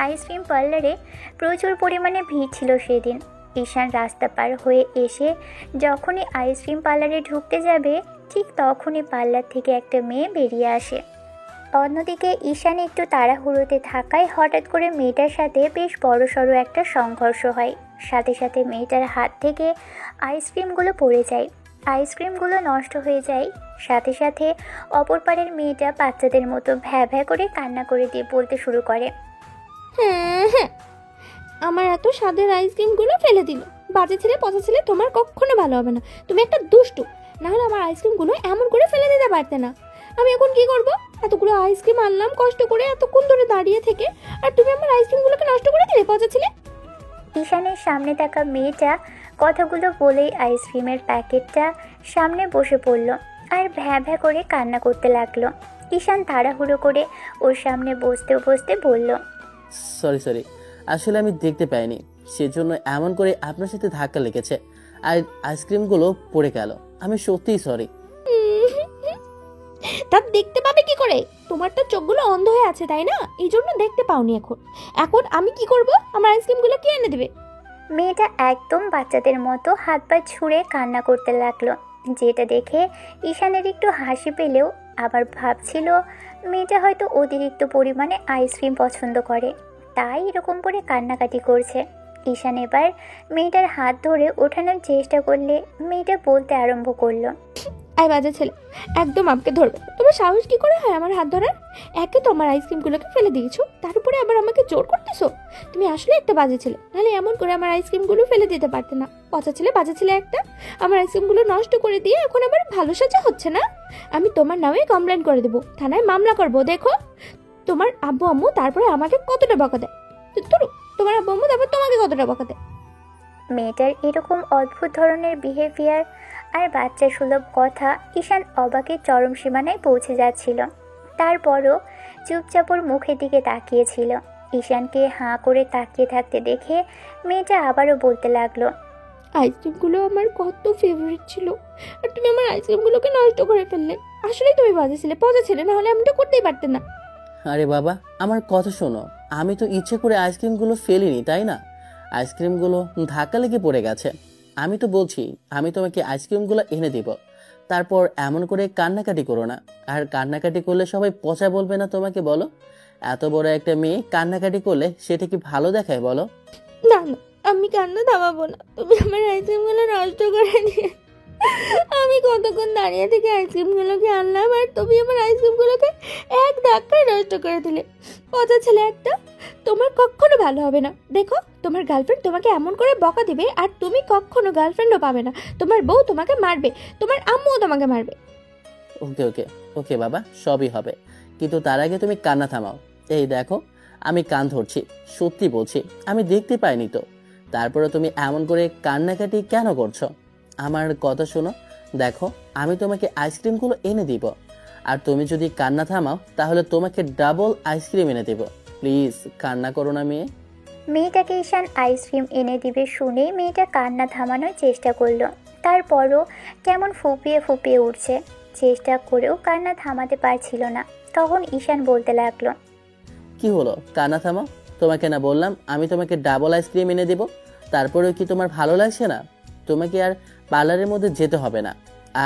আইসক্রিম পার্লারে প্রচুর পরিমাণে ভিড় ছিল সেদিন। ঈশান রাস্তা পার হয়ে এসে যখনই আইসক্রিম পার্লারে ঢুকতে যাবে, ঠিক তখনই পার্লার থেকে একটা মেয়ে বেরিয়ে আসে। অন্যদিকে ঈশান একটু তাড়াহুড়োতে থাকায় হঠাৎ করে মেয়েটার সাথে বেশ বড়সড় একটা সংঘর্ষ হয়। সাথে সাথে মেয়েটার হাত থেকে আইসক্রিমগুলো পড়ে যায়, আইসক্রিমগুলো নষ্ট হয়ে যায়। সাথে সাথে অপর পাড়ের মেয়েটা বাচ্চাদের মতো ভ্যা ভ্যা করে কান্না করে দিয়ে বলতে শুরু করে, হ্যাঁ হ্যাঁ, আমার এত স্বাদের আইসক্রিমগুলো ফেলে দিল। বাজে ছেলে পচা ছেলে, তোমার কখনো ভালো হবে না। তুমি একটা দুষ্টু। না হলে আমার আইসক্রিমগুলো এমন করে ফেলে দিতে পারতে না। আমি এখন কি করব? এতগুলো আইসক্রিম আনলাম কষ্ট করে এতক্ষণ ধরে দাঁড়িয়ে থেকে, আর তুমি আমার আইসক্রিমগুলোকে নষ্ট করে দিলে পচা ছেলে। ঈশানের সামনে থাকা মেয়েটা কথাগুলো বলেই আইসক্রিমের প্যাকেটটা সামনে বসে পড়ল আর ভ্যা ভ্যা করে কান্না করতে লাগলো। ঈশান তাড়াহুড়ো করে ওর সামনে বসতে বসতে বলল, সরি, আসলে আমি দেখতে পাইনি, সেজন্য এমন করে আপনার সাথে ধাক্কা লেগেছে আর আইসক্রিমগুলো পড়ে গেল। আমি সত্যিই সরি। তা দেখতে পাবে কি করে? তোমার তো চোখগুলো অন্ধ হয়ে আছে, তাই না? এই জন্য দেখতে পাওনি। এখন আমি কি করব? আমার আইসক্রিমগুলো কে এনে দেবে? মেয়েটা একদম বাচ্চাদের মতো হাত পা ছুঁড়ে কান্না করতে লাগলো, যেটা দেখে ঈশানের একটু হাসি পেলেও আবার ভাবছিল মেয়েটা হয়তো অতিরিক্ত পরিমাণে আইসক্রিম পছন্দ করে, তাই এরকম করে কান্নাকাটি করছে। ঈশান এবার মেয়েটার হাত ধরে ওঠানোর চেষ্টা করলে মেয়েটা বলতে আরম্ভ করলো, আই বাজে ছেলে, একদম আমাকে ধরবে না। তোমার সাহস কি করে হয় আমার হাত ধরার? একে তো আমার আইসক্রিমগুলোকে ফেলে দিয়েছো, তার উপরে আবার আমাকে জোর করতেছো। তুমি আসলে একটা বাজে ছেলে, নাহলে এমন করে আমার আইসক্রিমগুলো ফেলে দিতে পারতে না। পচা ছেলে, বাজে ছেলে একটা। আমার আইসক্রিমগুলো নষ্ট করে দিয়ে এখন আবার ভালো সাজা হচ্ছে না। আমি তোমার নামে কমপ্লেন করে দেবো, থানায় মামলা করবো। দেখো তোমার আব্বু আম্মু তারপরে আমাকে কতটা বকা দেয়। তোমার আব্বু আম্মু তারপর তোমাকে কতটা বকা দেয়। মেয়েটার এরকম অদ্ভুত ধরনের বিহেভিয়ার আর বাচ্চা সুলভ কথা ঈশান অবাকের চরম সীমানায় পৌঁছে যাচ্ছিল। তারপরও চুপচাপ ওর মুখের দিকে তাকিয়েছিল। ঈশানকে হাঁ করে তাকিয়ে থাকতে দেখে মেয়েটা আবারও বলতে লাগলো, আইসক্রিমগুলো আমার কত ফেভারিট ছিল, আর তুমি আমার আইসক্রিমগুলোকে নষ্ট করে ফেললে। আসলে তুমি বাজে ছিলে, পচা ছিলে, না হলে আমি তো করতেই পারতে না। আরে বাবা, আমার কথা শোনো। আমি তো ইচ্ছে করে আইসক্রিমগুলো ফেলিনি, তাই না? আইসক্রিমগুলো ধাক্কা লেগে পড়ে গেছে। আমি তো বলছি আমি তোমাকে আইসক্রিমগুলো এনে দিব। তারপর এমন করে কান্নাকাটি করো না। আর কান্নাকাটি করলে সবাই পচা বলবে না তোমাকে? বলো, এত বড় একটা মেয়ে কান্নাকাটি করলে সেটা কি ভালো দেখায় বলো? না না, আমি কান্না থামাবো না। তুমি আমার আইসক্রিমগুলো নষ্ট করে দিয়ে আমি কতক্ষণ দাঁড়িয়ে থেকে আইসক্রিমগুলোকে আনলাম, আর তুমি আমার আইসক্রিমগুলোকে এক ধাক্কায় নষ্ট করে দিলে। পচা ছেলে একটা, তোমার কখনো ভালো হবে না। দেখো, তোমার গার্লফ্রেন্ড তোমাকে এমন করে বকা দিবে, আর তুমি কখনো গার্লফ্রেন্ডও পাবে না। তোমার বউ তোমাকে মারবে, তোমার আম্মুও তোমাকে মারবে। ওকে ওকে ওকে বাবা, সবই হবে, কিন্তু তার আগে তুমি কান্না থামাও। এই দেখো, আমি কান ধরছি, সত্যি বলছি, আমি দেখতে পাইনি তো। তারপরে তুমি এমন করে কান্নাকাটি কেন করছো? আমার কথা শোনো, দেখো আমি তোমাকে আইসক্রিমগুলো এনে দিব, আর তুমি যদি কান্না থামাও তাহলে তোমাকে ডাবল আইসক্রিম এনে দিব। প্লিজ কান্না করো না মেয়ে। মেয়েটাকে ঈশান আইসক্রিম এনে দিবে শুনেই মেয়েটা কান্না থামানোর চেষ্টা করলো। তারপরও কেমন ফুপিয়ে ফুপিয়ে উঠছে, চেষ্টা করেও কান্না থামাতে পারছিল না। তখন ঈশান বলতে লাগলো, কি হলো, কান্না থামাও। তোমাকে না বললাম আমি তোমাকে ডাবল আইসক্রিম এনে দেব? তারপরেও কি তোমার ভালো লাগছে না? তোমাকে আর পার্লারের মধ্যে যেতে হবে না,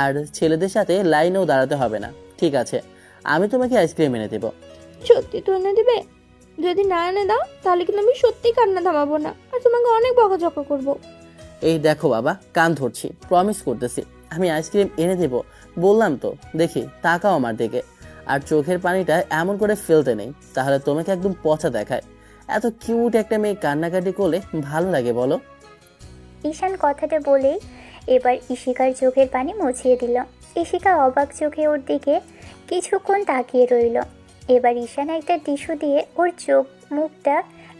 আর ছেলেদের সাথে লাইনেও দাঁড়াতে হবে না। ঠিক আছে, আমি তোমাকে আইসক্রিম এনে দেব। সত্যি তো এনে দেবে? যদি না এনে দাও তাহলে কিন্তু আমি সত্যি কান্না থামাবো না, আর তোমাকে অনেক বকাঝকা করবো। এই দেখো বাবা, কান ধরছি, প্রমিস করতেছি আমি আইসক্রিম এনে দেব। বললাম তো, দেখি তাকাও আমার দিকে, আর চোখের পানিটা এমন করে ফেলতে নেই, তাহলে তোমাকে একদম পচা দেখায়। এত কিউট একটা মেয়ে কান্নাকাটি করলে ভালো লাগে বলো? ঈশান কথাটা বলেই এবার ঈশিকার চোখের পানি মুছিয়ে দিল। ঈশিকা অবাক চোখে ওর দিকে কিছুক্ষণ তাকিয়ে রইল। এবার ঈশান একটা টিস্যু দিয়ে ওর চোখ মুখটা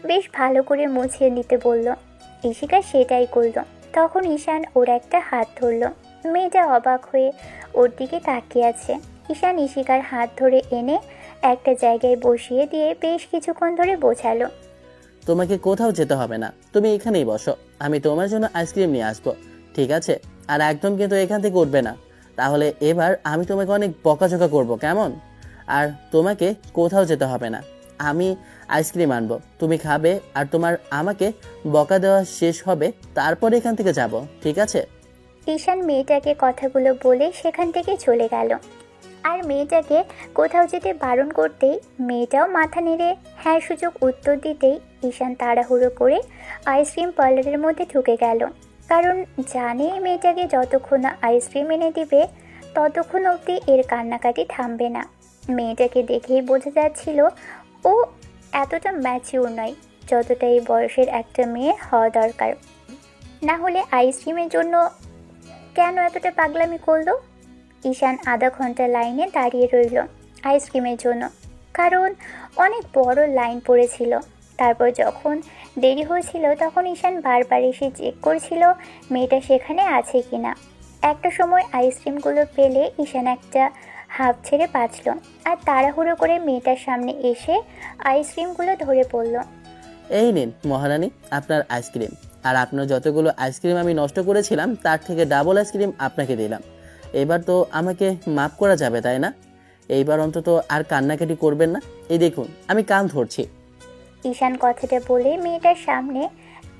বেশ ভালো করে মুছিয়ে নিতে বলল। ঈশিকা সেটাই করলো। তখন ঈশান ওর একটা হাত ধরল। মেয়েটা অবাক হয়ে ওর দিকে তাকিয়ে আছে। ঈশান ঈশিকার হাত ধরে এনে একটা জায়গায় বসিয়ে দিয়ে বেশ কিছুক্ষণ ধরে বোঝালো। তোমাকে কোথাও যেতে হবে না, তুমি এখানেই বসো, আমি তোমার জন্য আইসক্রিম নিয়ে আসবো, ঠিক আছে? আর একদম কিন্তু এখান থেকে উঠবে না, তাহলে এবার আমি তোমাকে অনেক বকাঝকা করব, কেমন? আর তোমাকে কোথাও যেতে হবে না, আমি আইসক্রিম আনবো, তুমি খাবে, আর তোমার আমাকে বকা দেওয়া শেষ হবে, তারপরে এখান থেকে যাব, ঠিক আছে? ঈশান মেয়েটাকে কথাগুলো বলে সেখান থেকে চলে গেল। আর মেয়েটাকে কোথাও যেতে বারণ করতেই মেয়েটাও মাথা নেড়ে হ্যাঁ সূচক উত্তর দিতেই ঈশান তাড়াহুড়ো করে আইসক্রিম পার্লারের মধ্যে ঢুকে গেল। কারণ জানে মেয়েটাকে যতক্ষণ না আইসক্রিম এনে দিবে ততক্ষণ অবধি এর কান্নাকাটি থামবে না। মেয়েটাকে দেখেই বোঝা যাচ্ছিল ও এতটা ম্যাচিউর নয় যতটা এই বয়সের একটা মেয়ে হওয়া দরকার। না হলে আইসক্রিমের জন্য কেন এতটা পাগলামি করলো? ঈশান আধা ঘন্টা লাইনে দাঁড়িয়ে রইল আইসক্রিমের জন্য, কারণ অনেক বড় লাইন পড়েছিল। তারপর যখন দেরি হয়েছিল তখন ঈশান বারবার এসে চেক করছিল মেয়েটা সেখানে আছে কিনা। একটা সময় আইসক্রিমগুলো পেলে ঈশান একটা হাফ ছেড়ে বাঁচল, আর তাড়াহুড়ো করে মেয়েটার সামনে এসে আইসক্রিমগুলো ধরে পড়ল। এই নিন মহারানী আপনার আইসক্রিম, আর আপনার যতগুলো আইসক্রিম আমি নষ্ট করেছিলাম তার থেকে ডাবল আইসক্রিম আপনাকে দিলাম। এবার তো আমাকে মাফ করা যাবে, তাই না? এইবার অন্তত আর কান্নাকাটি করবেন না। এই দেখুন আমি কান ধরছি। ঈশান কথাটা বলে মেয়েটার সামনে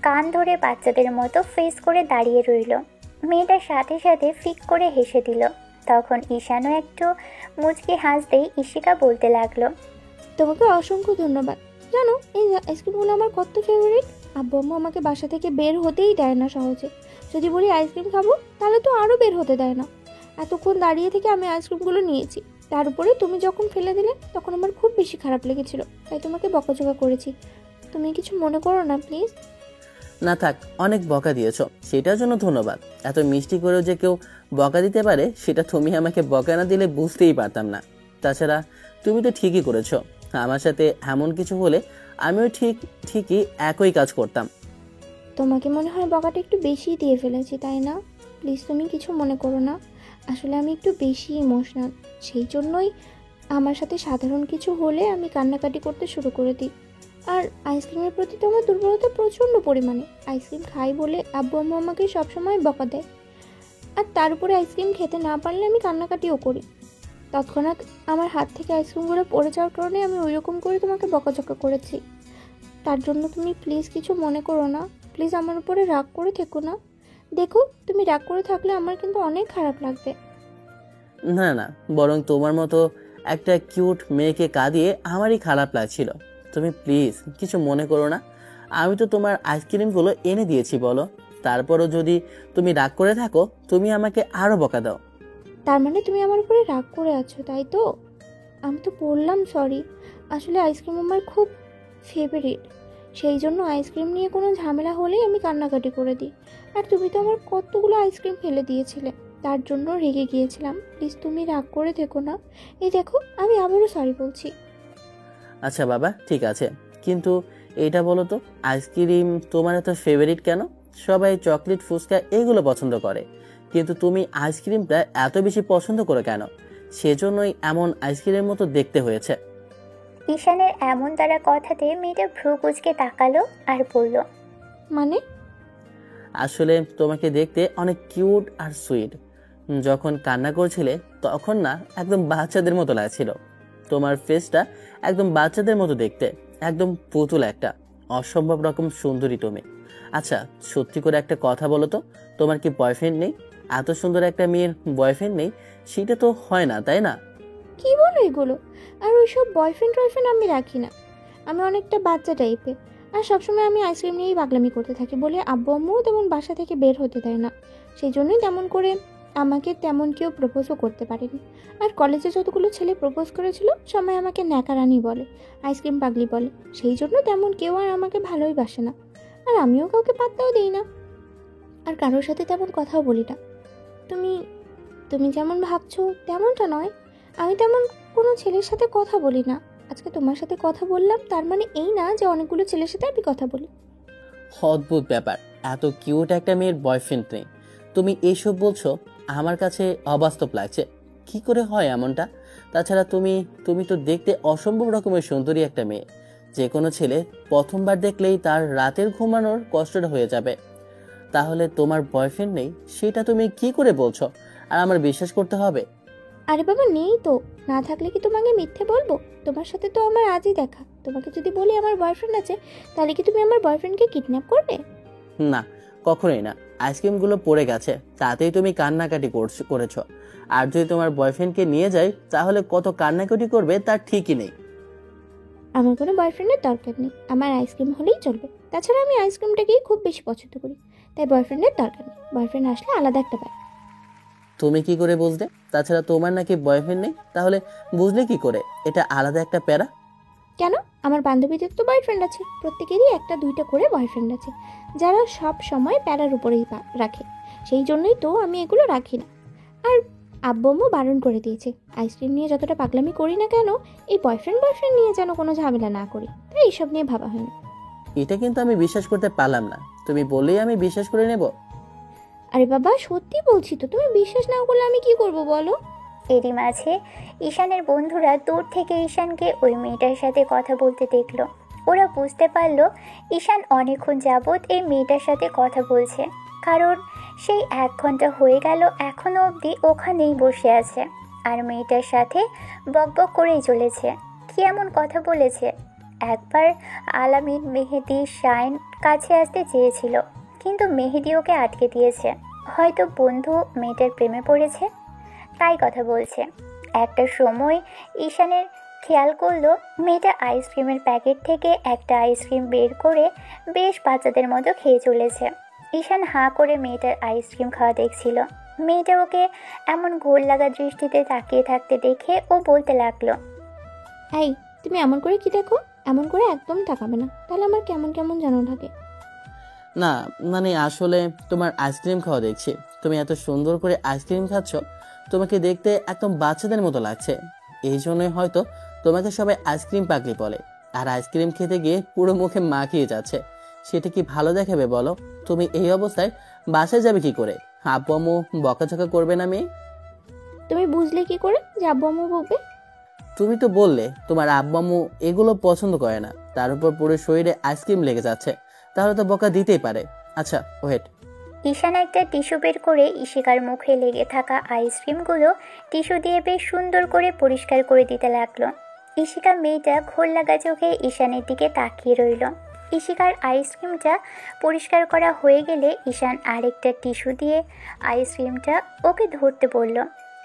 কান ধরে বাচ্চাদের মতো ফেস করে দাঁড়িয়ে রইল। মেয়েটার সাথে সাথে ফিক করে হেসে দিল। তখন ঈশানও একটু মুচকি হাসতেই ঈশিকা বলতে লাগলো, তোমাকে অসংখ্য ধন্যবাদ। জানো, এই আইসক্রিমগুলো আমার কত ফেভারিট। আব্বু আম্মু আমাকে বাসা থেকে বের হতেই দেয় না সহজে। যদি বলি আইসক্রিম খাবো তাহলে তো আরও বের হতে দেয় না। এতক্ষণ দাঁড়িয়ে থেকে আমি আইসক্রিমগুলো নিয়েছি, তার উপরে তুমি যখন ফেলে দিলে তখন আমার খুব বেশি খারাপ লেগেছিল, তাই তোমাকে বকাঝকা করেছি। তুমি কিছু মনে করো না প্লিজ। না থাক, অনেক বকা দিয়েছো, সেটার জন্য ধন্যবাদ। এত মিষ্টি করেও যে কেউ বকা দিতে পারে সেটা তুমি আমাকে বকা না দিলে বুঝতেই পারতাম না। তাছাড়া তুমি তো ঠিকই করেছো, আমার সাথে এমন কিছু হলে আমিও ঠিকই একই কাজ করতাম। তোমাকে মনে হয় বকাটা একটু বেশি দিয়ে ফেলেছি, তাই না? প্লিজ তুমি কিছু মনে করো না। আসলে আমি একটু বেশি ইমোশনাল, সেই জন্যই আমার সাথে সাধারণ কিছু হলে আমি কান্নাকাটি করতে শুরু করে দিই। আর আইসক্রিমের প্রতি তো আমার দুর্বলতা প্রচণ্ড পরিমাণে। আইসক্রিম খাই বলে আব্বু আম্মু আমাকে সবসময় বকা দেয়, আর তার উপরে আইসক্রিম খেতে না পারলে আমি কান্নাকাটিও করি। তৎক্ষণাৎ আমার হাত থেকে আইসক্রিমগুলো পড়ে যাওয়ার কারণে আমি ওই রকম করে তোমাকে বকাঝকা করেছি। তার জন্য তুমি প্লিজ কিছু মনে করো না, প্লিজ আমার উপরে রাগ করে থেকো না। দেখো, তুমি রাগ করে থাকলে আমার কিন্তু অনেক খারাপ লাগবে। না না, বরং তোমার মতো একটা কিউট মেয়েকে কাঁদিয়ে আমারই খারাপ লাগছিল। তুমি প্লিজ কিছু মনে করো না। আমি তো তোমার আইসক্রিমগুলো এনে দিয়েছি বলো, তারপরও যদি তুমি রাগ করে থাকো তুমি আমাকে আরও বকা দাও। তার মানে তুমি আমার উপরে রাগ করে আছো, তাই তো? আমি তো বললাম সরি, আসলে আইসক্রিম আমার খুব ফেভারিট, সেই জন্য আইসক্রিম নিয়ে কোনো ঝামেলা হলেই আমি কান্নাকাটি করে দিই। আর তুমি তো আমার কতগুলো আইসক্রিম ফেলে দিয়েছিলে, তার জন্য রেগে গিয়েছিলাম। প্লিজ তুমি রাগ করে থেকো না। এই দেখো, আমি আবারও সরি বলছি। আচ্ছা বাবা, ঠিক আছে, কিন্তু এটা বলো তো, আইসক্রিম তোমার এত ফেভারিট কেন? সবাই চকলেট, ফুচকা এগুলো পছন্দ করে, কিন্তু তুমি আইসক্রিমটা এত বেশি পছন্দ করো কেন? সেজন্যই এমন আইসক্রিমের মতো দেখতে হয়েছে। ঈশানের এমন তারা কথাতে মেয়েটা ভ্রু কুঁচকে তাকালো আর বলল, মানে? আসলে তোমাকে দেখতে অনেক কিউট আর সুইট। যখন কান্না করছিলে তখন না একদম বাচ্চাদের মতো লাগছিল। তোমার ফেসটা একদম বাচ্চাদের মতো দেখতে, একদম পুতুল একটা অসম্ভব রকম সুন্দরী তুমি। আচ্ছা সত্যি করে একটা কথা বলো তো, তোমার কি বয়ফ্রেন্ড নেই? এত সুন্দর একটা মেয়ের বয়ফ্রেন্ড নেই, সেটা তো হয় না, তাই না? কি বলো এগুলো? আর ওইসব বয়ফ্রেন্ড টয়ফ্রেন্ড আমি রাখি না। আমি অনেকটা বাচ্চা টাইপের, আর সবসময় আমি আইসক্রিম নিয়েই পাগলামি করতে থাকি বলে আব্বু আম্মুও তেমন বাসা থেকে বের হতে দেয় না। সেই জন্যই তেমন করে আমাকে তেমন কেউ প্রপোজও করতে পারেনি। আর কলেজে যতগুলো ছেলে প্রপোজ করেছিল সবাই আমাকে ন্যাকারানি বলে, আইসক্রিম পাগলি বলে। সেই জন্য তেমন কেউ আর আমাকে ভালোই বাসে না, আর আমিও কাউকে পাত্তাও দিই না, আর কারোর সাথে তেমন কথাও বলি না। তুমি তুমি যেমন ভাবছো তেমনটা নয়, আমি তেমন কোনো ছেলের সাথে কথা বলি না। আজকে তোমার সাথে কথা বললাম, তার মানে এই না যে অনেকগুলো ছেলের সাথে আমি কথা বলি। অদ্ভুত ব্যাপার, এত কিউট একটা মেয়ের বয়ফ্রেন্ড নেই, তুমি এইসব বলছো? আমার কাছে অবাস্তব লাগছে। কি করে হয় এমনটা? তাছাড়া তুমি তুমি তো দেখতে অসম্ভব রকমের সুন্দরী একটা মেয়ে। যে কোনো ছেলে প্রথমবার দেখলেই তার রাতের ঘুমানোর কষ্টটা হয়ে যাবে। তাহলে তোমার বয়ফ্রেন্ড নেই সেটা তুমি কি করে বলছো, আর আমার বিশ্বাস করতে হবে? আরে বাবা, নেই তো, না থাকলে কি তোমাকে মিথ্যে বলবো? তোমার সাথে তো আমার আজই দেখা, তোমাকে যদি বলি আমার বয়ফ্রেন্ড আছে, তাহলে কি তুমি আমার বয়ফ্রেন্ডকে কিডন্যাপ করবে? না, কখনোই না। আইসক্রিমগুলো পড়ে গেছে, তাতেই তুমি কান্নাকাটি করেছো। আর যদি তোমার বয়ফ্রেন্ডকে নিয়ে যাই তাহলে কত কান্নাকাটি করবে তার ঠিকই নেই। আমার কোনো বয়ফ্রেন্ডের দরকার নেই, আমার আইসক্রিম হলেই চলবে। তাছাড়া আমি আইসক্রিমটাকেই খুব বেশি পছন্দ করি, তাই বয়ফ্রেন্ডের দরকার নেই। বয়ফ্রেন্ড আসলে আলাদা একটা ব্যাপার। তুমি কি করে বুঝলে? তাছাড়া তোমার নাকি বয়ফ্রেন্ড নেই, তাহলে বুঝলে কি করে এটা আলাদা একটা প্যারা? কেন? আমার বান্ধবীদের তো বয়ফ্রেন্ড আছে, প্রত্যেকেরই একটা দুইটা করে বয়ফ্রেন্ড আছে, যারা সব সময় প্যারার উপরেই রাখে। সেই জন্যই তো আমি এগুলো রাখি না। আর আব্বু আম্মু বারণ করে দিয়েছে, আইসক্রিম নিয়ে যতটা পাগলামি করি না কেন, এই বয়ফ্রেন্ড নিয়ে যেন কোনো ঝামেলা না করি, তাই এইসব নিয়ে ভাবা হয়নি। এটা কিন্তু আমি বিশ্বাস করতে পারলাম না। তুমি বললেই আমি বিশ্বাস করে নেব? আরে বাবা, সত্যি বলছি তো, তুমি বিশ্বাস না করলে আমি কি করব বলো? এরই মাঝে ঈশানের বন্ধুরা দূর থেকে ঈশানকে ওই মেয়েটার সাথে কথা বলতে দেখলো। ওরা বুঝতে পারলো ঈশান অনেকক্ষণ যাবৎ এই মেয়েটার সাথে কথা বলছে, কারণ সেই 1 ঘন্টা হয়ে গেল এখনো অবধি ওখানেই বসে আছে আর মেয়েটার সাথে বকবক করেই চলেছে। কি এমন কথা বলেছে? একবার আলামিন মেহেদি শাইন কাছে আসতে চেয়েছিল, কিন্তু মেহেদি ওকে আটকে দিয়েছে। হয়তো বন্ধু মেয়েটার প্রেমে পড়েছে, তাই কথা বলছে। একটা সময় ঈশানের খেয়াল করলো মেয়েটা আইসক্রিমের প্যাকেট থেকে একটা আইসক্রিম বের করে বেশ বাচ্চাদের মতো খেয়ে চলেছে। ঈশান হাঁ করে মেয়েটার আইসক্রিম খাওয়া দেখছিল। মেয়েটা ওকে এমন ঘোর লাগা দৃষ্টিতে তাকিয়ে থাকতে দেখে ও বলতে লাগলো, এই তুমি এমন করে কি দেখো? এমন করে একদম তাকাবে না, তাহলে আমার কেমন কেমন যেন লাগে। না মানে আসলে তোমার আইসক্রিম খাওয়া দেখছি। তুমি এত সুন্দর করে আইসক্রিম খাচ্ছ, তোমাকে দেখতে একদম বাচ্চাদের মতো লাগছে। এই জন্যই হয়তো তোমাকে সবাই আইসক্রিম পাগলি বলে। আর আইসক্রিম খেতে গিয়ে পুরো মুখে মাখিয়ে যাচ্ছে, সেটা কি ভালো দেখাবে বলো? তুমি এই অবস্থায় বাসায় যাবে কি করে? আব্বু আম্মু বকাঝকা করবে না মেয়ে? তুমি বুঝলে কি করে যে আব্বু আম্মু বকবে? তুমি তো বললে তোমার আব্বু আম্মু এগুলো পছন্দ করে না, তার উপর পুরো শরীরে আইসক্রিম লেগে যাচ্ছে, তাহলে তো বকা দিতেই পারে। আচ্ছা ওয়েট। ঈশান একটা টিস্যু বের করে ইশিকার মুখে লেগে থাকা আইসক্রিমগুলো টিস্যু দিয়ে বেশ সুন্দর করে পরিষ্কার করে দিতে লাগলো। ইশিকা মেয়েটা ঘোর লাগা চোখে ঈশানের দিকে তাকিয়ে রইল। ইশিকার আইসক্রিমটা পরিষ্কার করা হয়ে গেলে ঈশান আরেকটা টিস্যু দিয়ে আইসক্রিমটা ওকে ধরতে বলল।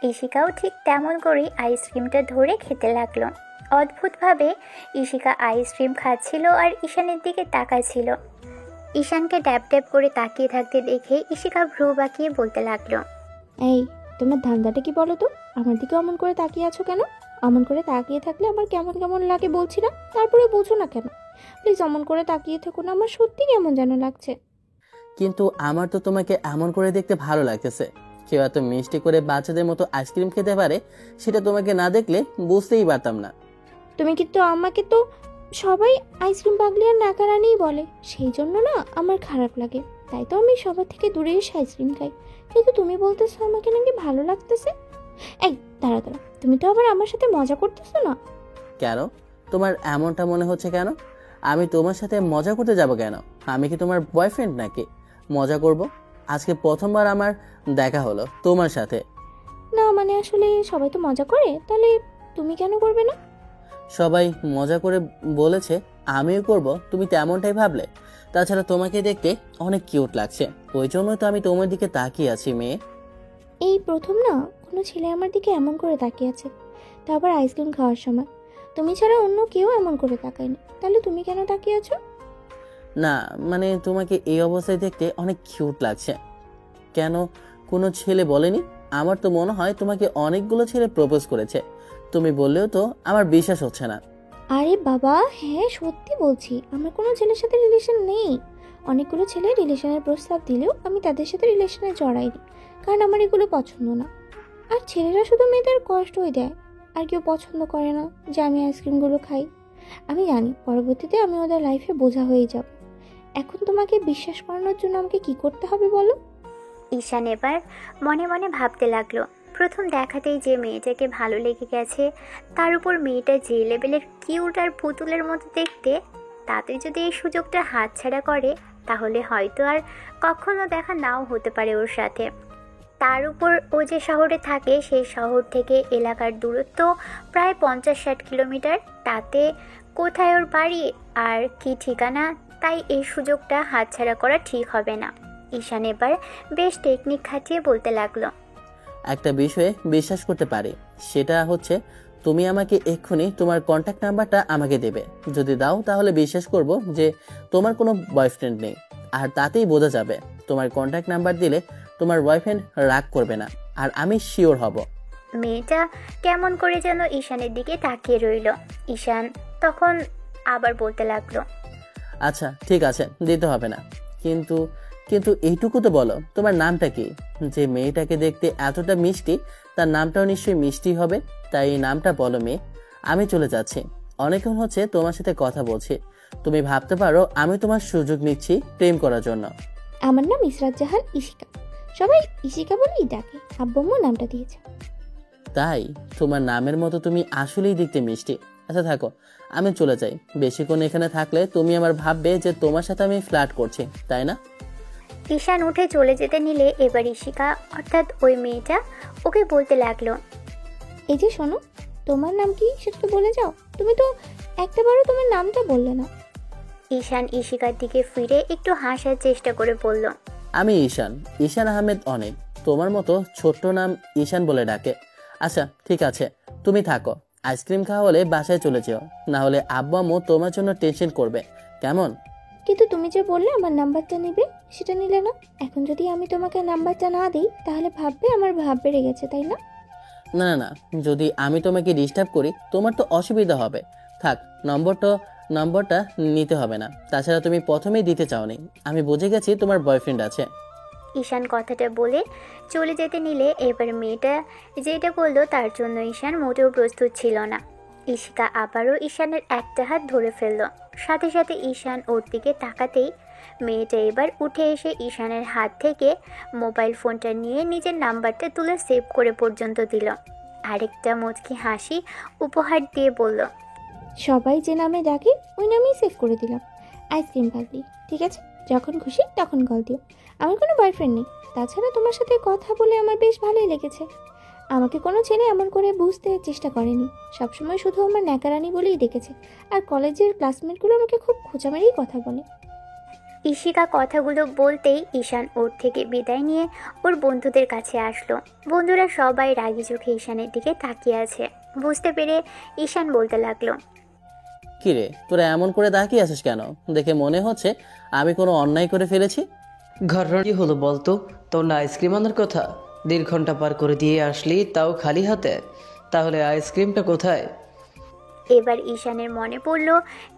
ইশিকাও ঠিক তেমন করেই আইসক্রিমটা ধরে খেতে লাগলো। অদ্ভুতভাবে ইশিকা আইসক্রিম খাচ্ছিল আর ঈশানের দিকে তাকাচ্ছিল। ঈশানকে ড্যাব ড্যাব করে তাকিয়ে থাকতে দেখে ইশিকা ভ্রু বাঁকিয়ে বলতে লাগলো, এই, তোমার ধান্দাটা কি বলো তো? আমার দিকে অমন করে তাকিয়ে আছো কেন? অমন করে তাকিয়ে থাকলে আমার কেমন কেমন লাগে বলছি না, তারপরে বোঝো না কেন? প্লিজ অমন করে তাকিয়ে থেকো না, আমার সত্যি কেমন যেন লাগছে। কিন্তু আমার তো তোমাকে এমন করে দেখতে ভালো লাগতেছে। কেউ এত মিষ্টি করে বাচ্চাদের মতো আইসক্রিম খেতে পারে, সেটা তোমাকে না দেখলে বুঝতেই পারতাম না। তুমি কিন্তু আমাকে তো সবাই আইসক্রিম পাগলি আর নাকারানিই বলে, সেই জন্য না আমার খারাপ লাগে, তাই তো আমি সবার থেকে দূরে এসে আইসক্রিম খাই। কিন্তু তুমি বলতেছো আমাকে নাকি ভালো লাগতেছে। এই দাঁড়া দাঁড়া, তুমি তো আবার আমার সাথে মজা করতেছো না? কেন তোমার এমনটা মনে হচ্ছে কেন? আমি তোমার সাথে মজা করতে যাব কেন? আমি কি তোমার বয়ফ্রেন্ড নাকি মজা করব? আজকে প্রথমবার আমার দেখা হলো তোমার সাথে। না মানে আসলে সবাই তো মজা করে, তাহলে তুমি কেন করবে না? সবাই মজা করে বলেছে, আমিও করব, তুমি তেমনটাই ভাবলে। তাছাড়া তোমাকে দেখতে অনেক কিউট লাগছে, ওই জন্যই তো আমি তোমার দিকে তাকিয়ে আছি মেয়ে। এই প্রথম না কোনো ছেলে আমার দিকে এমন করে তাকিয়ে আছে, তা আবার আইসক্রিম খাওয়ার সময়। তুমি ছাড়া অন্য কেউ এমন করে তাকায়নি, তাহলে তুমি কেন তাকিয়ে আছো? না মানে তোমাকে এই অবস্থায় দেখতে অনেক কিউট লাগছে। কেন কোনো ছেলে বলেনি? আমার তো মনে হয় তোমাকে অনেকগুলো ছেলে প্রপোজ করেছে, তুমি বললেও তো আমার বিশ্বাস হচ্ছে না। আরে বাবা, হ্যাঁ সত্যি বলছি, আমার কোনো ছেলের সাথে রিলেশন নেই। অনেকগুলো ছেলে রিলেশনের প্রস্তাব দিলেও আমি তাদের সাথে রিলেশনে জড়াইনি, কারণ আমার এগুলো পছন্দ না। আর ছেলেরা শুধু মেয়েদের কষ্টই দেয়, আর কেউ পছন্দ করে না যে আমি আইসক্রিমগুলো খাই। আমি জানি পরবর্তীতে আমি ওদের লাইফে বোঝা হয়ে যাব। এখন তোমাকে বিশ্বাস করানোর জন্য আমাকে কি করতে হবে বলো? ঈশান এবার মনে মনে ভাবতে লাগলো, প্রথম দেখাতেই যে মেয়েটাকে ভালো লেগে গেছে, তার উপর মেয়েটা যে লেভেলের কিউট আর পুতুলের মতো দেখতে, তাতে যদি এই সুযোগটা হাতছাড়া করে তাহলে হয়তো আর কখনো দেখা নাও হতে পারে ওর সাথে। তার উপর ও যে শহরে থাকে সেই শহর থেকে এলাকার দূরত্ব প্রায় 50-60 কিলোমিটার, তাতে কোথায় ওর বাড়ি আর কি ঠিকানা, তাই এই সুযোগটা হাতছাড়া করা ঠিক হবে না। ঈশান এবার বেশ টেকনিক খাটিয়ে বলতে লাগলো, একটা বিষয়ে বিশ্বাস করতে পারি, সেটা হচ্ছে তুমি আমাকে এক্ষুনি তোমার কন্ট্যাক্ট নাম্বারটা আমাকে দেবে। যদি দাও তাহলে বিশ্বাস করব যে তোমার কোনো বয়ফ্রেন্ড নেই, আর তাতেই বোঝা যাবে তোমার কন্ট্যাক্ট নাম্বার দিলে তোমার বয়ফ্রেন্ড রাগ করবে না, আর আমি শিওর হব। মেয়েটা কেমন করে যেন ঈশানের দিকে তাকিয়ে রইল। ঈশান তখন আবার বলতে লাগলো, আচ্ছা ঠিক আছে, দিতে হবে না, কিন্তু কিন্তু এইটুকু তো বলো তোমার নামটা কি? যে মেয়েটাকে দেখতে এতটা মিষ্টি, তার নামটাও নিশ্চয়ই মিষ্টি হবে, তাই এই নামটা বলো মেয়ে। আমি চলে যাচ্ছি, অনেকক্ষণ হচ্ছে তোমার সাথে কথা বলছি, তুমি ভাবতে পারো আমি তোমার সুযোগ নিচ্ছি প্রেম করার জন্য। আমার নাম ইসরাত জাহান ইশিকা, সবাই ইশিকা বলেই ডাকে, আব্বু আম্মু নামটা দিয়েছে। তাই তোমার নামের মতো তুমি আসলেই দেখতে মিষ্টি। আচ্ছা থাকো, আমি চলে যাই, বেশিক্ষণ এখানে থাকলে তুমি আমার ভাববে যে তোমার সাথে আমি ফ্লার্ট করছি, তাই না? ঈশান উঠে চলে যেতে নিলে এবার ঈশিকা অর্থাৎ ওই মেয়েটা ওকে বলতে লাগলো, এই যে শোনো, তোমার নাম কি সেটা তো বলে যাও, তুমি তো একটাবারও তোমার নামটা বললে না। ঈশান ঈশিকার দিকে ফিরে একটু হাসার চেষ্টা করে বলল, আমি ঈশান, ঈশান আহমেদ। অনেক তোমার মতো ছোট্ট নাম ঈশান বলে ডাকে। আচ্ছা ঠিক আছে, তুমি থাকো, আইসক্রিম খাওয়া হলে বাসায় চলে যেও, না হলে আব্বু আম্মু তোমার জন্য টেনশন করবে, কেমন? কিন্তু তুমি যে বললে আমার নাম্বারটা নেবে, সেটা নিলে না। এখন যদি আমি তোমাকে নাম্বারটা না দিই তাহলে ভাববে আমার ভাব বেড়ে গেছে, তাই না? না না না, যদি আমি তোমাকে ডিস্টার্ব করি তোমার তো অসুবিধা হবে। থাক, নম্বরটা নিতে হবে না, তাছাড়া তুমি প্রথমেই দিতে চাওনি, আমি বুঝে গেছি তোমার বয়ফ্রেন্ড আছে। ঈশান কথাটা বলে চলে যেতে নিলে এবার মেয়েটা যেটা বললো তার জন্য ঈশান মোটেও প্রস্তুত ছিল না। ঈশিকা আবারও ঈশানের একটা হাত ধরে ফেলল, সাথে সাথে ঈশান ওর দিকে তাকাতেই মেয়েটা এবার উঠে এসে ঈশানের হাত থেকে মোবাইল ফোনটা নিয়ে নিজের নাম্বারটা তুলে সেভ করে পর্যন্ত দিল। আরেকটা মুচকি হাসি উপহার দিয়ে বলল, সবাই যে নামে ডাকে ওই নামেই সেভ করে দিলাম, আইসক্রিম পাগলি। ঠিক আছে, যখন খুশি তখন কল দিও। আমার কোনো বয়ফ্রেন্ড নেই। তাছাড়া তোমার সাথে কথা বলে আমার বেশ ভালোই লেগেছে। আমাকে কোনো ছেলে এমন করে বুঝতে চেষ্টা করেনি, সবসময় শুধু আমার ন্যাকারানি বলেই ডেকেছে। আর কলেজের ক্লাসমেটগুলো আমাকে খুব খোঁচা মেরেই কথা বলে। ঈশিকা কথাগুলো বলতেই ঈশান ওর থেকে বিদায় নিয়ে ওর বন্ধুদের কাছে আসলো। বন্ধুরা সবাই রাগি চোখে ঈশানের দিকে তাকিয়ে আছে। বুঝতে পেরে ঈশান বলতে লাগলো, কিরে, তোরা এমন করে তাকিয়ে আছিস কেন? দেখে মনে হচ্ছে আমি কোনো অন্যায় করে ফেলেছি। ঘটনা কি হলো বলতো? তোর না আইসক্রিম আনার কথা? 1.5 ঘন্টা পার করে দিয়ে আসলি, তাও খালি হাতে। তাহলে আইসক্রিমটা কোথায়? এবার ঈশানের মনে পড়ল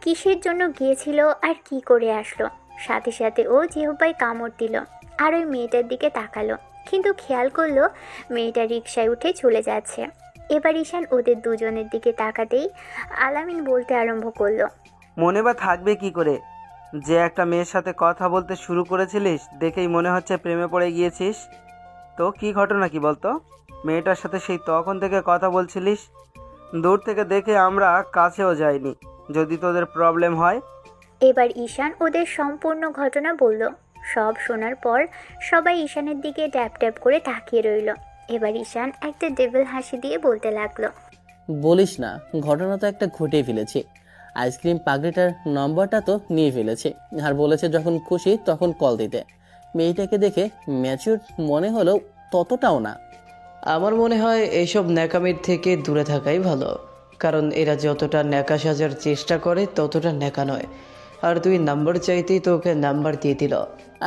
কিসের জন্য গিয়েছিল আর কি করে আসলো। সাথে সাথে ও জিহ্বায় কামড় দিল আর ওই মেয়েটার দিকে তাকালো, কিন্তু খেয়াল করলো মেয়েটা রিকশায় উঠে চলে যাচ্ছে। এবার ঈশান ওদের দুজনের দিকে তাকাতেই আলামিন বলতে আরম্ভ করলো, মনে বা থাকবে কি করে যে একটা মেয়ের সাথে কথা বলতে শুরু করেছিলিস, দেখেই মনে হচ্ছে প্রেমে পড়ে গিয়েছিস। তো কি ঘটনা কি বলতো? মেয়েটার সাথে সেই তখন থেকে কথা বলছিলিস, দূর থেকে দেখে আমরা কাছেও যাইনি। যদি তোদের প্রবলেম হয়। এবার ঈশান ওদের সম্পূর্ণ ঘটনা বলল। সব শোনার পর সবাই ঈশানের দিকে ট্যাপ ট্যাপ করে তাকিয়ে রইল। এবার ঈশান একটা ডেভিল হাসি দিয়ে বলতে লাগলো, বলিস না, ঘটনা তো একটা ঘটেই ফেলেছি। আইসক্রিম পাগড়িটার নম্বরটা তো নিয়ে ফেলেছি, আর বলেছে যখন খুশি তখন কল দিতে। মেয়েটাকে দেখে ম্যাচিউর মনে হলেও ততটাও না। আমার মনে হয় এইসব ন্যাকামির থেকে দূরে থাকাই ভালো, কারণ এরা যতটা ন্যাকা সাজার চেষ্টা করে ততটা ন্যাকা নয়। আর তুই নাম্বার চাইতেই তোকে নাম্বার দিয়ে দিল।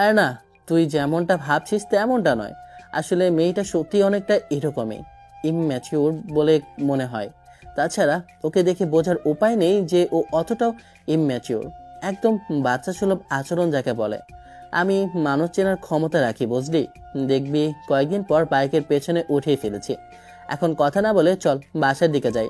আর না, তুই যেমনটা ভাবছিস তেমনটা নয়। আসলে মেয়েটা সত্যি অনেকটা এরকমই ইমম্যাচিউর বলে মনে হয়। তাছাড়া ওকে দেখে বোঝার উপায় নেই যে ও অতটাও ইমম্যাচিউর। একদম বাচ্চা সুলভ আচরণ যাকে বলে। আমি মানুষ চেনার ক্ষমতা রাখি, বুঝলি? দেখবি কয়েকদিন পর বাইকের পেছনে উঠেই ফেলেছি। এখন কথা না বলে চল বাসার দিকে যাই।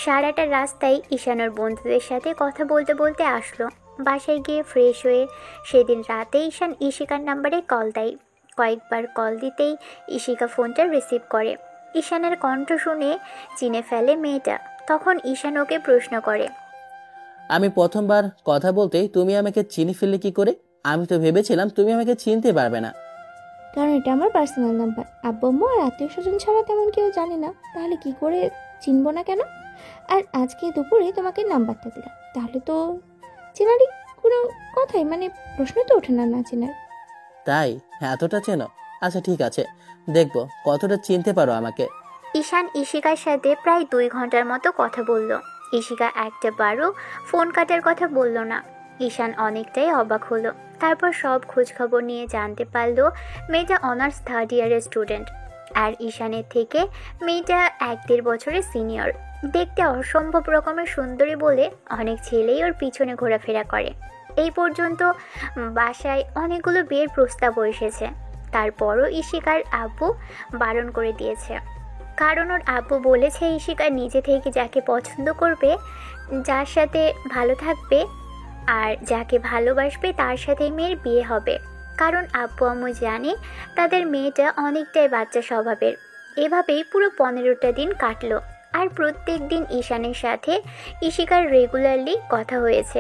সারাটা রাস্তায় ঈশান ওর বন্ধুদের সাথে কথা বলতে বলতে আসলো। বাসায় গিয়ে ফ্রেশ হয়ে সেদিন রাতে ঈশান ঈশিকার নাম্বারে কল দেয়। কয়েকবার কল দিতেই ঈশিকা ফোনটা রিসিভ করে। ঈশানের কণ্ঠ শুনে চিনে ফেলে মেয়েটা। তখন ঈশান ওকে প্রশ্ন করে, আমি প্রথমবার কথা বলতেই তুমি আমাকে চিনি ফেললে কি করে? আমি তো ভেবেছিলাম তুমি আমাকে চিনতে পারবে না। কারণ এটা আমার পার্সোনাল নাম্বার। আব্বু আম্মু আর আত্মীয় স্বজন ছাড়া তেমন কেউ জানে না, তাহলে কি করে চিনবো না কেন? আর আজকে দুপুরে তোমাকে নাম্বারটা দিলাম, তাহলে তো চেনারই কোনো কথাই, মানে প্রশ্ন তো ওঠে না না চেনার। তাই এতটা চেনো? আচ্ছা ঠিক আছে, দেখবো কতটা চিনতে পারো আমাকে। ঈশান ঈশিকার সাথে প্রায় 2 ঘন্টার মতো কথা বলল। ঈশিকা একটা বারও ফোন কাটার কথা বলল না। ঈশান অনেকটাই অবাক হলো। তারপর সব খোঁজখবর নিয়ে জানতে পারলো মেয়েটা অনার্স 3rd ইয়ারের স্টুডেন্ট। আর ঈশানের থেকে মেয়েটা 1-1.5 বছরের সিনিয়র। দেখতে অসম্ভব রকমের সুন্দরী বলে অনেক ছেলেই ওর পিছনে ঘোরাফেরা করে। এই পর্যন্ত বাসায় অনেকগুলো বিয়ের প্রস্তাব এসেছে। তারপরও ঈশিকার আব্বু বারণ করে দিয়েছে, কারণ ওর আব্বু বলেছে ঈশিকা নিজে থেকে যাকে পছন্দ করবে, যার সাথে ভালো থাকবে আর যাকে ভালোবাসবে তার সাথে মেয়ের বিয়ে হবে। কারণ আব্বু আম্মু জানে তাদের মেয়েটা অনেকটাই বাচ্চা স্বভাবের। এভাবেই পুরো 15টা দিন কাটলো। আর প্রত্যেক দিন ঈশানের সাথে ঈশিকার রেগুলারলি কথা হয়েছে।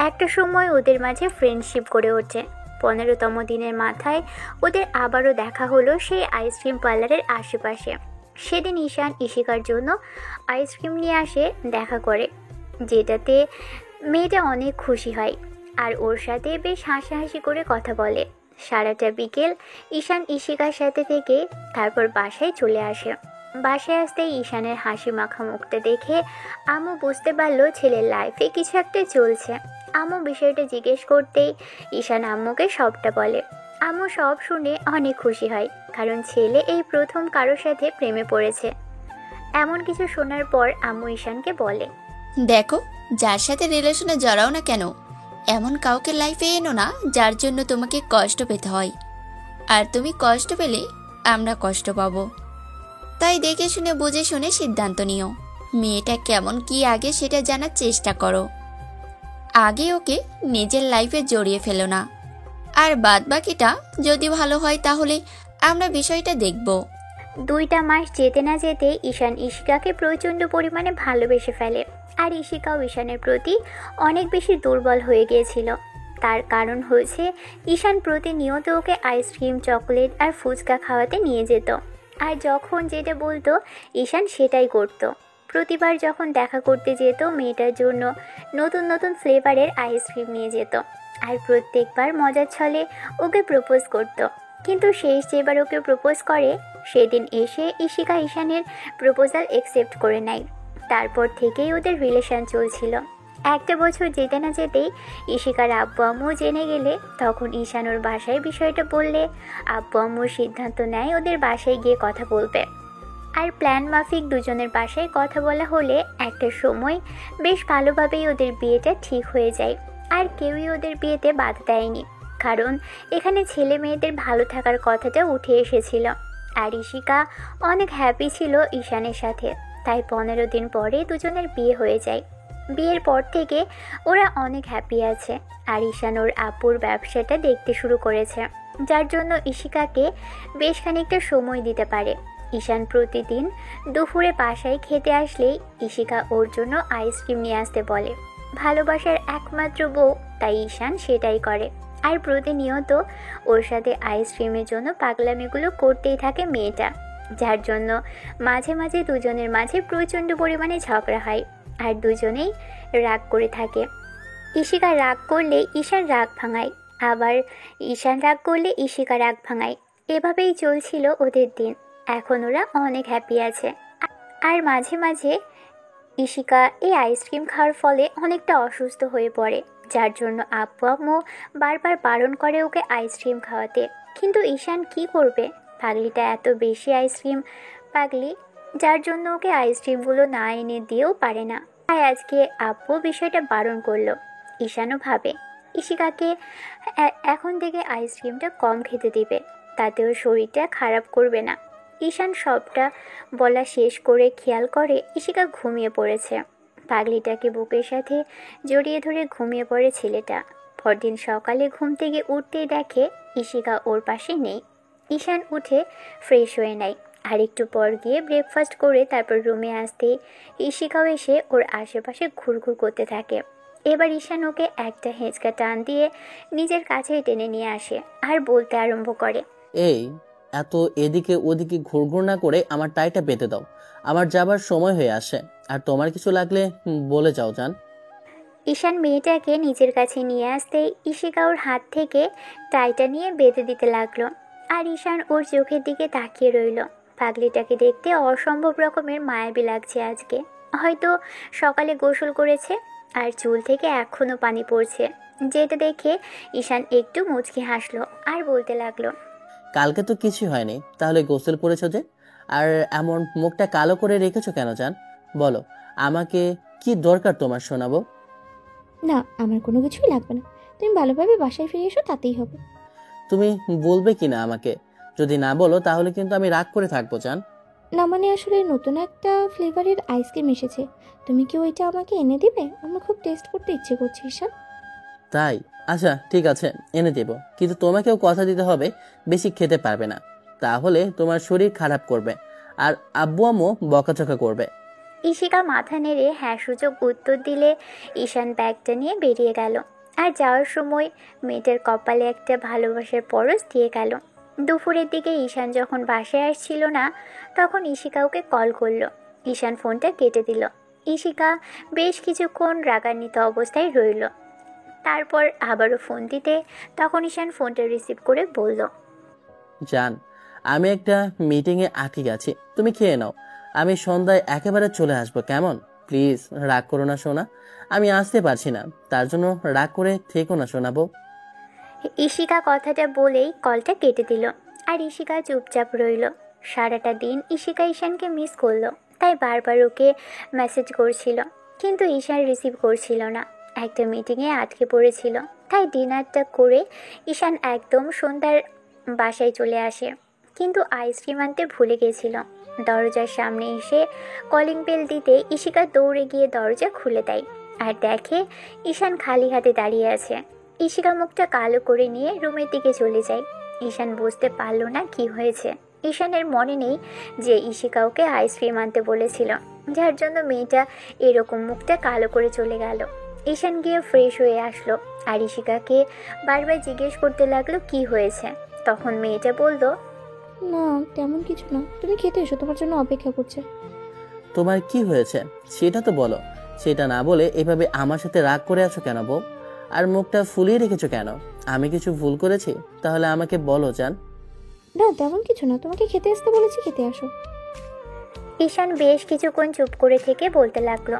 একটা সময় ওদের মাঝে ফ্রেন্ডশিপ গড়ে ওঠে। 15তম দিনের মাথায় ওদের আবারও দেখা হলো সেই আইসক্রিম পার্লারের আশেপাশে। সেদিন ঈশান ঈশিকার জন্য আইসক্রিম নিয়ে আসে দেখা করে, যেটাতে মেয়েটা অনেক খুশি হয় আর ওর সাথে বেশ হাসাহাসি করে কথা বলে। সারাটা বিকেল ঈশান ঈশিকার সাথে থেকে তারপর বাসায় চলে আসে। বাসায় আসতেই ঈশানের হাসি মাখা মুখটা দেখে আম্মু বুঝতে পারলো ছেলের লাইফে কিছু একটা চলছে। আম্মু বিষয়টা জিজ্ঞেস করতেই ঈশান আম্মুকে সবটা বলে। আম্মু সব শুনে অনেক খুশি হয়, কারণ ছেলে এই প্রথম কারোর সাথে প্রেমে পড়েছে। এমন কিছু শোনার পর আম্মু ঈশানকে বলে, দেখো, যার সাথে রিলেশনে জড়াও না কেন, এমন কাউকে লাইফে এনো না যার জন্য তোমাকে কষ্ট পেতে হয়। আর তুমি কষ্ট পেলে আমরা কষ্ট পাবো। তাই দেখে শুনে বুঝে শুনে সিদ্ধান্ত নিও। মেয়েটা কেমন কি আগে সেটা জানার চেষ্টা করো। আগে ওকে নিজের লাইফে জড়িয়ে ফেলো না। আর বাদ বাকিটা যদি ভালো হয় তাহলে আমরা বিষয়টা দেখব। 2টা মাস যেতে না যেতে ঈশান ইশিকাকে প্রচণ্ড পরিমাণে ভালোবেসে ফেলে। আর ইশিকাও ঈশানের প্রতি অনেক বেশি দুর্বল হয়ে গিয়েছিল। তার কারণ হচ্ছে ঈশান প্রতিনিয়ত ওকে আইসক্রিম, চকলেট আর ফুচকা খাওয়াতে নিয়ে যেত। আর যখন যেটা বলতো ঈশান সেটাই করত। প্রতিবার যখন দেখা করতে যেত মেয়েটার জন্য নতুন নতুন ফ্লেভারের আইসক্রিম নিয়ে যেত। আর প্রত্যেকবার মজার ছলে ওকে প্রপোজ করত। কিন্তু শেষ যেবার ওকে প্রপোজ করে সেদিন এসে ইশিকা ঈশানের প্রপোজাল অ্যাকসেপ্ট করে নেয়। তারপর থেকেই ওদের রিলেশন চলছিল। 1টা বছর যেতে না যেতেই ইশিকার আব্বু আম্মু জেনে গেলে তখন ঈশান ওর বাসায় বিষয়টা বললে আব্বু আম্মুর সিদ্ধান্ত নেয় ওদের বাসায় গিয়ে কথা বলবে। আর প্ল্যান মাফিক দুজনের বাসায় কথা বলা হলে একটা সময় বেশ ভালোভাবেই ওদের বিয়েটা ঠিক হয়ে যায়। আর কেউই ওদের বিয়েতে বাধা দেয়নি, কারণ এখানে ছেলে মেয়েদের ভালো থাকার কথাটা উঠে এসেছিল। আর ইশিকা অনেক হ্যাপি ছিল ঈশানের সাথে, তাই 15 দিন পরে দুজনের বিয়ে হয়ে যায়। বিয়ের পর থেকে ওরা অনেক হ্যাপি আছে। আর ঈশান ওর আপুর ব্যবসাটা দেখতে শুরু করেছে, যার জন্য ইশিকাকে বেশ খানিকটা সময় দিতে পারে। ঈশান প্রতিদিন দুপুরে বাসায় খেতে আসলেই ইশিকা ওর জন্য আইসক্রিম নিয়ে আসতে বলে। ভালোবাসার একমাত্র বউ, তাই ঈশান সেটাই করে। আর প্রতিনিয়ত ওর সাথে আইসক্রিমের জন্য পাগলামিগুলো করতেই থাকে মেয়েটা, যার জন্য মাঝে মাঝে দুজনের মাঝে প্রচণ্ড পরিমাণে ঝগড়া হয়। আর দুজনেই রাগ করে থাকে। ইশিকা রাগ করলে ঈশান রাগ ভাঙায়, আবার ঈশান রাগ করলে ইশিকা রাগ ভাঙায়। এভাবেই চলছিল ওদের দিন। এখন ওরা অনেক হ্যাপি আছে। আর মাঝে মাঝে ইশিকা এই আইসক্রিম খাওয়ার ফলে অনেকটা অসুস্থ হয়ে পড়ে, যার জন্য আব্বু আম্মু বারবার বারণ করে ওকে আইসক্রিম খাওয়াতে। কিন্তু ঈশান কি করবে, পাগলিটা এত বেশি আইসক্রিম পাগলি, যার জন্য ওকে আইসক্রিমগুলো না এনে দিয়েও পারে না। তাই আজকে আব্বু বিষয়টা বারণ করলো। ঈশানও ভাবে ইশিকাকে এখন থেকে আইসক্রিমটা কম খেতে দিবে, তাতে ওর শরীরটা খারাপ করবে না। ঈশান সবটা বলা শেষ করে খেয়াল করে ইশিকা ঘুমিয়ে পড়েছে। পাগলিটাকে বুকের সাথে জড়িয়ে ধরে ঘুমিয়ে পড়ে ছেলেটা। পরদিন সকালে ঘুম থেকে উঠতেই দেখে ইশিকা ওর পাশে নেই। ঈশান উঠে ফ্রেশ হয়ে নেয়, আর একটু পর গিয়ে ব্রেকফাস্ট করে তারপর রুমে আসতে ইশিকাও এসে ওর আশেপাশে ঘুরঘুর করতে থাকে। এবার ঈশান ওকে একটা হেঁচকা টান দিয়ে নিজের কাছেই টেনে নিয়ে আসে আর বলতে আরম্ভ করে, এই এত এদিকে ওদিকে ঘুরঘুর না করে আমার টাইটা পেতে দাও, আমার যাবার সময় হয়ে আসে। আর তোমার কিছু লাগলে বলে যাও জান। ঈশান মেয়েটাকে নিজের কাছে নিয়ে আসতেই ইশিকা ওর হাত থেকে টাইটা নিয়ে বেঁধে দিতে লাগলো। আর ঈশান ওর চোখের দিকে তাকিয়ে রইল। পাগলিটাকে দেখতে অসম্ভব রকমের মায়াবী লাগছে আজকে। হয়তো সকালে গোসল করেছে আর চুল থেকে এখনও পানি পড়ছে, যেটা দেখে ঈশান একটু মুচকি হাসলো আর বলতে লাগলো, কালকে তো কিছু হয়নি, তাহলে গোসল করেছো যে? আর এমন মুখটা কালো করে রেখেছো কেন জান? বলো, আমাকে কি দরকার তোমার শোনাবো? না, আমার কোনো কিছুই লাগবে না। তুমি ভালোভাবে বাসায় ফিরে এসো, তাতেই হবে। তুমি বলবে কি না আমাকে? যদি না বলো তাহলে কিন্তু আমি রাগ করে থাকবো জান। না মানে আসলে নতুন একটা ফ্লেভারের আইসক্রিম এসেছে, তুমি কি ওইটা আমাকে এনে দিবে? আমার খুব টেস্ট করতে ইচ্ছে করছে ঈশান। তাই? আচ্ছা ঠিক আছে, এনে দেবো, কিন্তু তোমাকেও কথা দিতে হবে বেশি খেতে পারবে না, তাহলে তোমার শরীর খারাপ করবে আর আব্বু আম্মু বকাঝকা করবে। ইশিকা মাথা নেড়ে হ্যাঁ সূচক উত্তর দিলে ঈশান ব্যাগটা নিয়ে বেরিয়ে গেল। আর যাওয়ার সময় মেয়েটার কপালে একটা ভালোবাসার পরশ দিয়ে গেল। দুপুরের দিকে ঈশান যখন বাসায় আসছিল না, তখন ইশিকা ওকে কল করলো। ঈশান ফোনটা কেটে দিল। ইশিকা বেশ কিছুক্ষণ রাগান্বিত অবস্থায় রইল। তারপর আবারও ফোন দিতে তখন ঈশান ফোনটা রিসিভ করে বলল, জান, আমি একটা মিটিংয়ে আটকে গেছি, তুমি খেয়ে নাও, আমি সন্ধ্যায় একেবারে চলে আসবো, কেমন? প্লিজ রাগ করো না সোনা, আমি আসতে পারছি না, তার জন্য রাগ করে থেকো না শোনাবো। ইশিকা কথাটা বলেই কলটা কেটে দিল। আর ইশিকা চুপচাপ রইল। সারাটা দিন ইশিকা ঈশানকে মিস করলো, তাই বারবার ওকে মেসেজ করছিল, কিন্তু ঈশান রিসিভ করছিল না। একটা মিটিংয়ে আটকে পড়েছিল, তাই ডিনারটা করে ঈশান একদম সন্ধ্যার বাসায় চলে আসে, কিন্তু আইসক্রিম আনতে ভুলে গেছিল। দরজার সামনে এসে কলিং বেল দিতে ইশিকা দৌড়ে গিয়ে দরজা খুলে দেয় আর দেখে ঈশান খালি হাতে দাঁড়িয়ে আছে। ইশিকা মুখটা কালো করে নিয়ে রুমের দিকে চলে যায়। ঈশান বুঝতে পারল না কি হয়েছে। ঈশানের মনে নেই যে ইশিকা ওকে আইসক্রিম আনতে বলেছিল, যার জন্য মেয়েটা এরকম মুখটা কালো করে চলে গেল। ঈশান গিয়ে ফ্রেশ হয়ে আসলো আর ইশিকাকে বারবার জিজ্ঞেস করতে লাগলো কি হয়েছে। তখন মেয়েটা বলল, না তেমন কিছু না, তুমি খেতে এসো, তোমার জন্য অপেক্ষা করছে। তোমার কি হয়েছে সেটা তো বলো। সেটা না বলে এভাবে আমার সাথে রাগ করে আছো কেন বউ? আর মুখটা ফুলিয়ে রেখেছো কেন? আমি কিছু ভুল করেছি? তাহলে আমাকে বলো জান। না তেমন কিছু না, তোমাকে খেতে আসতে বলেছি, খেতে আসো। ঈশান বেশ কিছুক্ষণ চুপ করে থেকে বলতে লাগলো,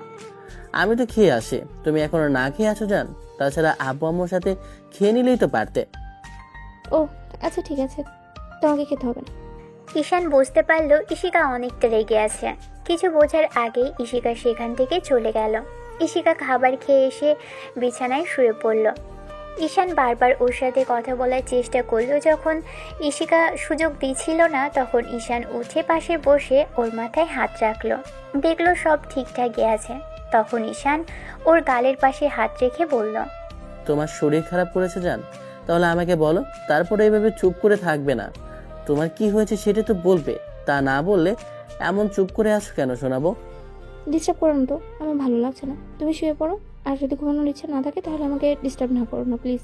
আমি তো খেয়ে আসি, তুমি এখনো না খেয়ে আছো জান? তাছাড়া আব্বু আম্মুর সাথে খেয়ে নিলেই তো পারতে। ও আচ্ছা ঠিক আছে, তোমাকে খেতে হবে না। ঈশান বুঝতে পারলো ইশিকা অনেকটা রেগে আছে। কিছু বোঝার আগেই ইশিকা সেখান থেকে চলে গেল। ইশিকা খাবার খেয়ে এসে বিছানায় শুয়ে পড়ল। ঈশান বারবার ওর সাথে কথা বলার চেষ্টা করলো। যখন ইশিকা সুযোগ দিচ্ছিল না, তখন ঈশান উঠে পাশে বসে ওর মাথায় হাত রাখলো। দেখলো সব ঠিকঠাকই আছে। তখন ঈশান ওর গালের পাশে হাত রেখে বলল, তোমার শরীর খারাপ করেছে জান? তাহলে আমাকে বলো, তারপরে এইভাবে চুপ করে থাকবে না। তোমার কি হয়েছে সেটা তো বলবে, তা না বললে এমন চুপ করে আছো কেন শোনাবো? ডিস্টার্ব করো না তো, আমার ভালো লাগছে না, তুমি শুয়ে পড়ো। আর যদি ঘুমানোর ইচ্ছা না থাকে তাহলে আমাকে ডিস্টার্ব না করো না প্লিজ।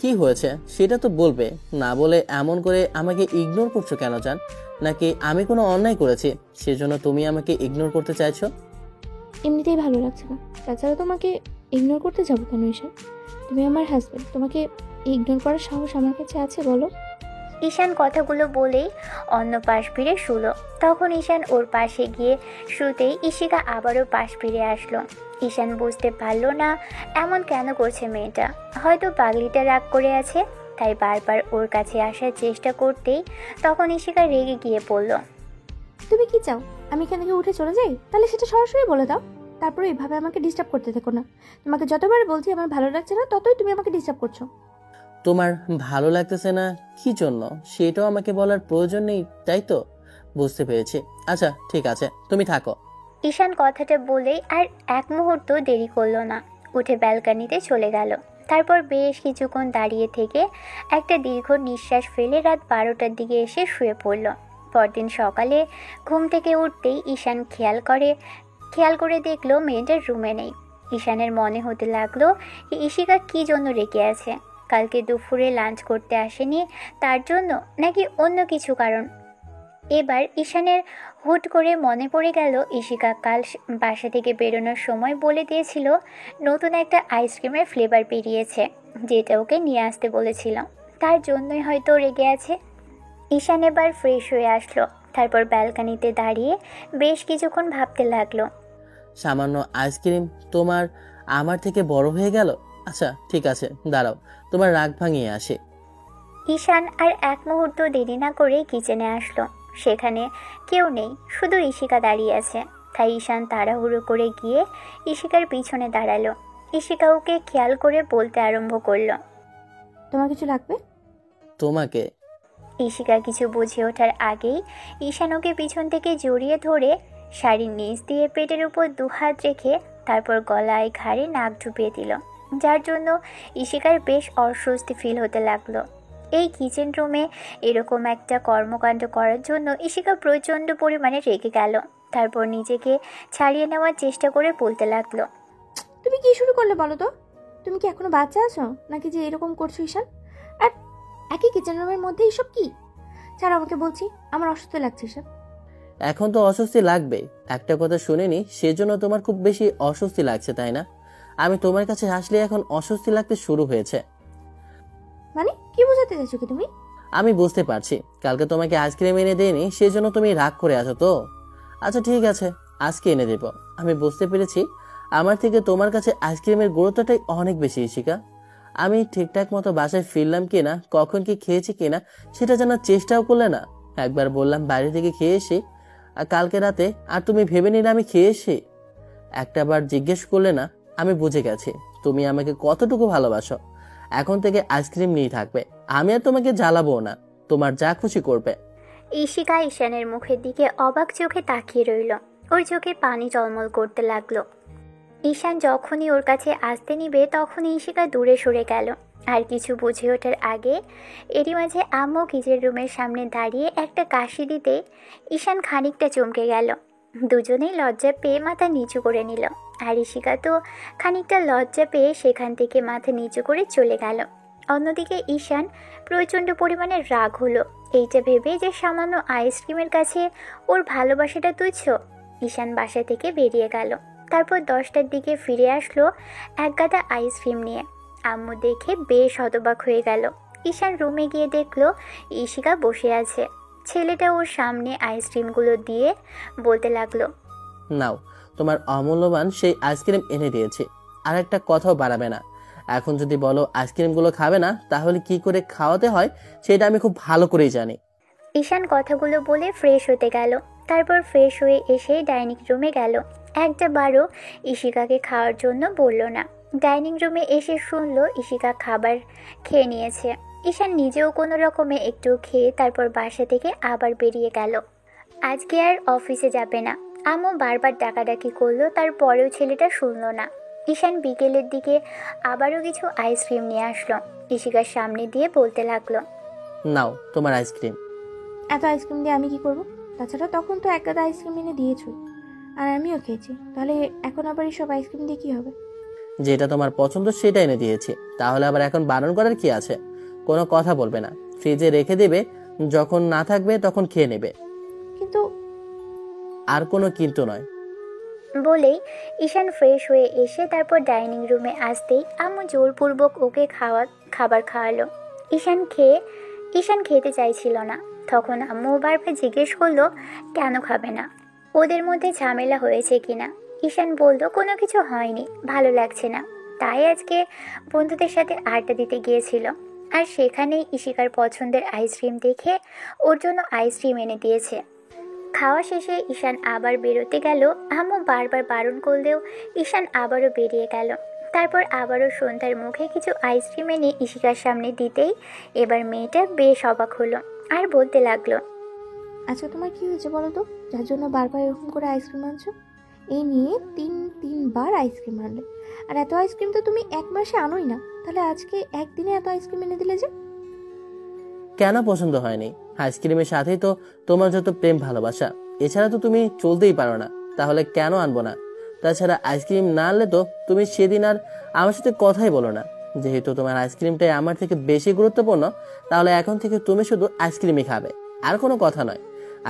কি হয়েছে সেটা তো বলবে, না বলে এমন করে আমাকে ইগনোর করছো কেন জান? নাকি আমি কোনো অন্যায় করেছি সেজন্য তুমি আমাকে ইগনোর করতে চাইছো? এমনিতেই ভালো লাগছে না, তাছাড়া তোমাকে ইগনোর করতে যাবো কেন ঈশান? তুমি আমার হাজবেন্ড, তোমাকে ইগনোর করার সাহস আমার কাছে আছে বলো? ঈশান কথাগুলো বলেই অন্য পাশ ফিরে শুলো। তখন ঈশান ওর পাশে গিয়ে শুতেই ইশিকা আবারও পাশ ফিরে আসলো। ঈশান বুঝতে পারলো না এমন কেন করছে মেয়েটা। হয়তো পাগলিটা রাগ করে আছে, তাই বারবার ওর কাছে আসার চেষ্টা করতেই তখন ইশিকা রেগে গিয়ে বলল, তুমি কি চাও আমি এখান থেকে উঠে চলে যাই? তাহলে সেটা সরাসরি বলে দাও, তারপরে এভাবে আমাকে ডিস্টার্ব করতে থেকো না। তোমাকে যতবার বলছি আমার ভালো লাগছে না, ততই তুমি আমাকে ডিস্টার্ব করছো। তোমার ভালো লাগতেছে না কি জন্য সেটাও আমাকে বলার প্রয়োজন নেই, তাই তো? বুঝতে পেরেছি, আচ্ছা ঠিক আছে, তুমি থাকো। ঈশান কথাটা বলেই আর এক মুহূর্ত দেরি করলো না, উঠে ব্যালকনিতে চলে গেল। তারপর বেশ কিছুক্ষণ দাঁড়িয়ে থেকে একটা দীর্ঘ নিঃশ্বাস ফেলে রাত 12টার দিকে এসে শুয়ে পড়ল। পরদিন সকালে ঘুম থেকে উঠতেই ঈশান খেয়াল করে দেখলো মেয়েটার রুমে নেই। ঈশানের মনে হতে লাগলো ইশিকা কি জন্য রেগে আছে। কালকে দুপুরে লাঞ্চ করতে আসেনি তার জন্য, নাকি অন্য কিছু কারণ। এবার ঈশানের হুট করে মনে পড়ে গেল ইশিকা কাল বাসা থেকে বেরোনোর সময় বলে দিয়েছিল নতুন একটা আইসক্রিমের ফ্লেভার বেরিয়েছে, যেটা ওকে নিয়ে আসতে বলেছিল। তার জন্যই হয়তো রেগে আছে। ঈশান এবার ফ্রেশ হয়ে আসলো। তারপর ব্যালকনিতে দাঁড়িয়ে বেশ কিছুক্ষণ ভাবতে লাগলো। সামান্য আইসক্রিম তোমার আমার থেকে বড় হয়ে গেল। আচ্ছা ঠিক আছে, দাঁড়াও, তোমার রাগ ভাঙিয়ে আসে। ঈশান আর এক মুহূর্ত দেরি না করে কিচেনে আসলো। সেখানে কেউ নেই, শুধু ইশিকা দাঁড়িয়ে আছে। তাই ঈশান তাড়াহুড়ো করে গিয়ে ইশিকার পিছনে দাঁড়ালো। ইশিকা ওকে খেয়াল করে বলতে আরম্ভ করলো, তোমার কিছু লাগবে? তোমাকে? ইশিকা কিছু বুঝে ওঠার আগেই ঈশান ওকে পিছন থেকে জড়িয়ে ধরে শাড়ির নিচ দিয়ে পেটের উপর দুহাত রেখে তারপর গলায় ঘাড়ে নাক ডুবিয়ে দিল, যার জন্য ইশিকার বেশ অস্বস্তি ফিল হতে লাগলো। এই কিচেন রুমে এরকম একটা কর্মকাণ্ড করার জন্য ইশিকা প্রচণ্ড পরিমাণে রেগে গেল। তারপর নিজেকে ছাড়িয়ে নেওয়ার চেষ্টা করে বলতে লাগলো, তুমি কি শুরু করলে বলো তো? তুমি কি এখনো বাচ্চা আছো নাকি যে এরকম করছো ঈশান? আর একই কিচেন রুমের মধ্যে এইসব কি? ছাড়ো আমাকে বলছি, আমার অসুস্থ লাগছে ঈশান। এখন তো অস্বস্তি লাগবে, একটা কথা শুনিনি সেজন্য তোমার খুব বেশি অস্বস্তি লাগছে তাই না? আমি তোমার কাছে আসলে এখন অস্বস্তি লাগতে শুরু হয়েছে। মানে কি বোঝাতে চাইছো কি তুমি? আমি বুঝতে পারছি, কালকে তোমাকে আইসক্রিম এনে দেয়নি সেজন্য তুমি রাগ করে আছো তো। আচ্ছা ঠিক আছে, আজকে এনে দেব। আমি বুঝতে পেরেছি আমার থেকে তোমার কাছে আইসক্রিমের গুরুত্বটাই অনেক বেশি ইশিকা। আমি ঠিকঠাক মতো বাসায় ফিরলাম কিনা, কখন কি খেয়েছি কিনা সেটা জানার চেষ্টাও করলে না। একবার বললাম বাইরে থেকে খেয়ে এসে, আর কালকে রাতে আর তুমি ভেবে নিলে আমি খেয়ে এসে। একটা বার জিজ্ঞেস করলে না। আমি বুঝে গেছি তুমি আমাকে কতটুকু ভালোবাসো। এখন থেকে আইসক্রিম নিয়ে থাকবে, আমি আর তোমাকে জ্বালাবো না, তোমার যা খুশি করবে। ইশিকা ঈশানের মুখের দিকে অবাক চোখে তাকিয়ে রইল। ওর চোখে পানি টলমল করতে লাগলো। ঈশান যখনই ওর কাছে আসতে নিবে তখনই ইশিকা দূরে সরে গেল। আর কিছু বুঝে ওঠার আগে এরই মাঝে আম্মু কিচেন রুমের সামনে দাঁড়িয়ে একটা কাশি দিতে ঈশান খানিকটা চমকে গেল। দুজনেই লজ্জা পেয়ে মাথা নিচু করে নিল। আর ঈশিকা তো খানিকটা লজ্জা পেয়ে সেখান থেকে মাথা নিচু করে চলে গেল। অন্যদিকে ঈশান প্রচণ্ড পরিমাণে রাগ হলো এইটা ভেবে যে সামান্য আইসক্রিমের কাছে ওর ভালোবাসাটা তুচ্ছ। ঈশান বাসা থেকে বেরিয়ে গেল। তারপর 10টার দিকে ফিরে আসলো এক গাদা আইসক্রিম নিয়ে। আম্মু দেখে বেশ হতবাক হয়ে গেল। ঈশান রুমে গিয়ে দেখলো ঈশিকা বসে আছে। ছেলেটা ওর সামনে আইসক্রিমগুলো দিয়ে বলতে লাগলো, নাও, তোমার অমূল্যবান সেই আইসক্রিম এনে দিয়েছি, আর একটা কথাও বাড়াবে না। এখন যদি বলো আইসক্রিমগুলো খাবে না, তাহলে কি করে খাওয়াতে হয় সেটা আমি খুব ভালো করেই জানি। ঈশান কথাগুলো বলে ফ্রেশ হতে গেল। তারপর ফ্রেশ হয়ে এসে ডাইনিং রুমে গেল। একটা বারও ঈশিকাকে খাওয়ার জন্য বলল না। ডাইনিং রুমে এসে শুনলো ঈশিকা খাবার খেয়ে নিয়েছে। ঈশান নিজেও কোনো রকমে একটু খেয়ে তারপর বাসা থেকে আবার বেরিয়ে গেল। আজকে আর অফিসে যাবে না। আম্মু বারবার ডাকাডাকি করলো, তারপরেও ছেলেটা শুনলো না। ঈশান বিকেলের দিকে আবারও কিছু আইসক্রিম নিয়ে আসলো। ঈশিকার সামনে দিয়ে বলতে লাগলো, নাও তোমার আইসক্রিম। এত আইসক্রিম দিয়ে আমি কি করব? তাছাড়া তখন তো এক গাদা আইসক্রিম এনে দিয়েছো, আর আমিও খেয়েছি। তাহলে এখন আবার এইসব আইসক্রিম দিয়ে কী হবে? যেটা তোমার পছন্দ সেটা এনে দিয়েছি, তাহলে আবার এখন বারণ করার কি আছে? কোনো কথা বলবে না, ফ্রিজে রেখে দেবে, যখন না থাকবে তখন খেয়ে নেবে। কিন্তু আর কোনো কিন্তু নয়। বলেই ঈশান ফ্রেশ হয়ে এসে তারপর ডাইনিং রুমে আসতেই আম্মু জোরপূর্বক ওকে খাবার খাওয়ালো। ঈশান খেতে চাইছিল না। তখন আম্মু বারবার জিজ্ঞেস করলো কেন খাবে না, ওদের মধ্যে ঝামেলা হয়েছে কিনা। ঈশান বলল কোনো কিছু হয়নি, ভালো লাগছে না, তাই আজকে বন্ধুদের সাথে আড্ডা দিতে গিয়েছিল। আর সেখানেই ঈশিকার পছন্দের আইসক্রিম দেখে ওর জন্য আইসক্রিম এনে দিয়েছে। খাওয়া শেষে ঈশান আবার বেরোতে গেল। আম্মু বারবার বারণ করলেও ঈশান আবারও বেরিয়ে গেল। তারপর আবারও সন্ধ্যার মুখে কিছু আইসক্রিম এনে ঈশিকার সামনে দিতেই এবার মেয়েটা বেশ অবাক হলো আর বলতে লাগলো, আচ্ছা তোমার কি হয়েছে বলো তো, যার জন্য বারবার এরকম করে আইসক্রিম আনছো? এই নিয়ে তিনবার আইসক্রিম আনলে, আর এত আইসক্রিম তো তুমি এক মাসে আনোই না। তাহলে আজকে একদিনে এত আইসক্রিম এনে দিলে যে? কেন পছন্দ হয়নি? আইসক্রিমের সাথেই তো তোমার যত প্রেম ভালোবাসা, এছাড়া তো তুমি চলতেই পারো না, তাহলে কেন আনবো না? তাছাড়া আইসক্রিম না আনলে তো তুমি সেদিন আর আমার সাথে কথাই বলো না। যেহেতু তোমার আইসক্রিমটাই আমার থেকে বেশি গুরুত্বপূর্ণ, তাহলে এখন থেকে তুমি শুধু আইসক্রিমই খাবে, আর কোনো কথা নয়।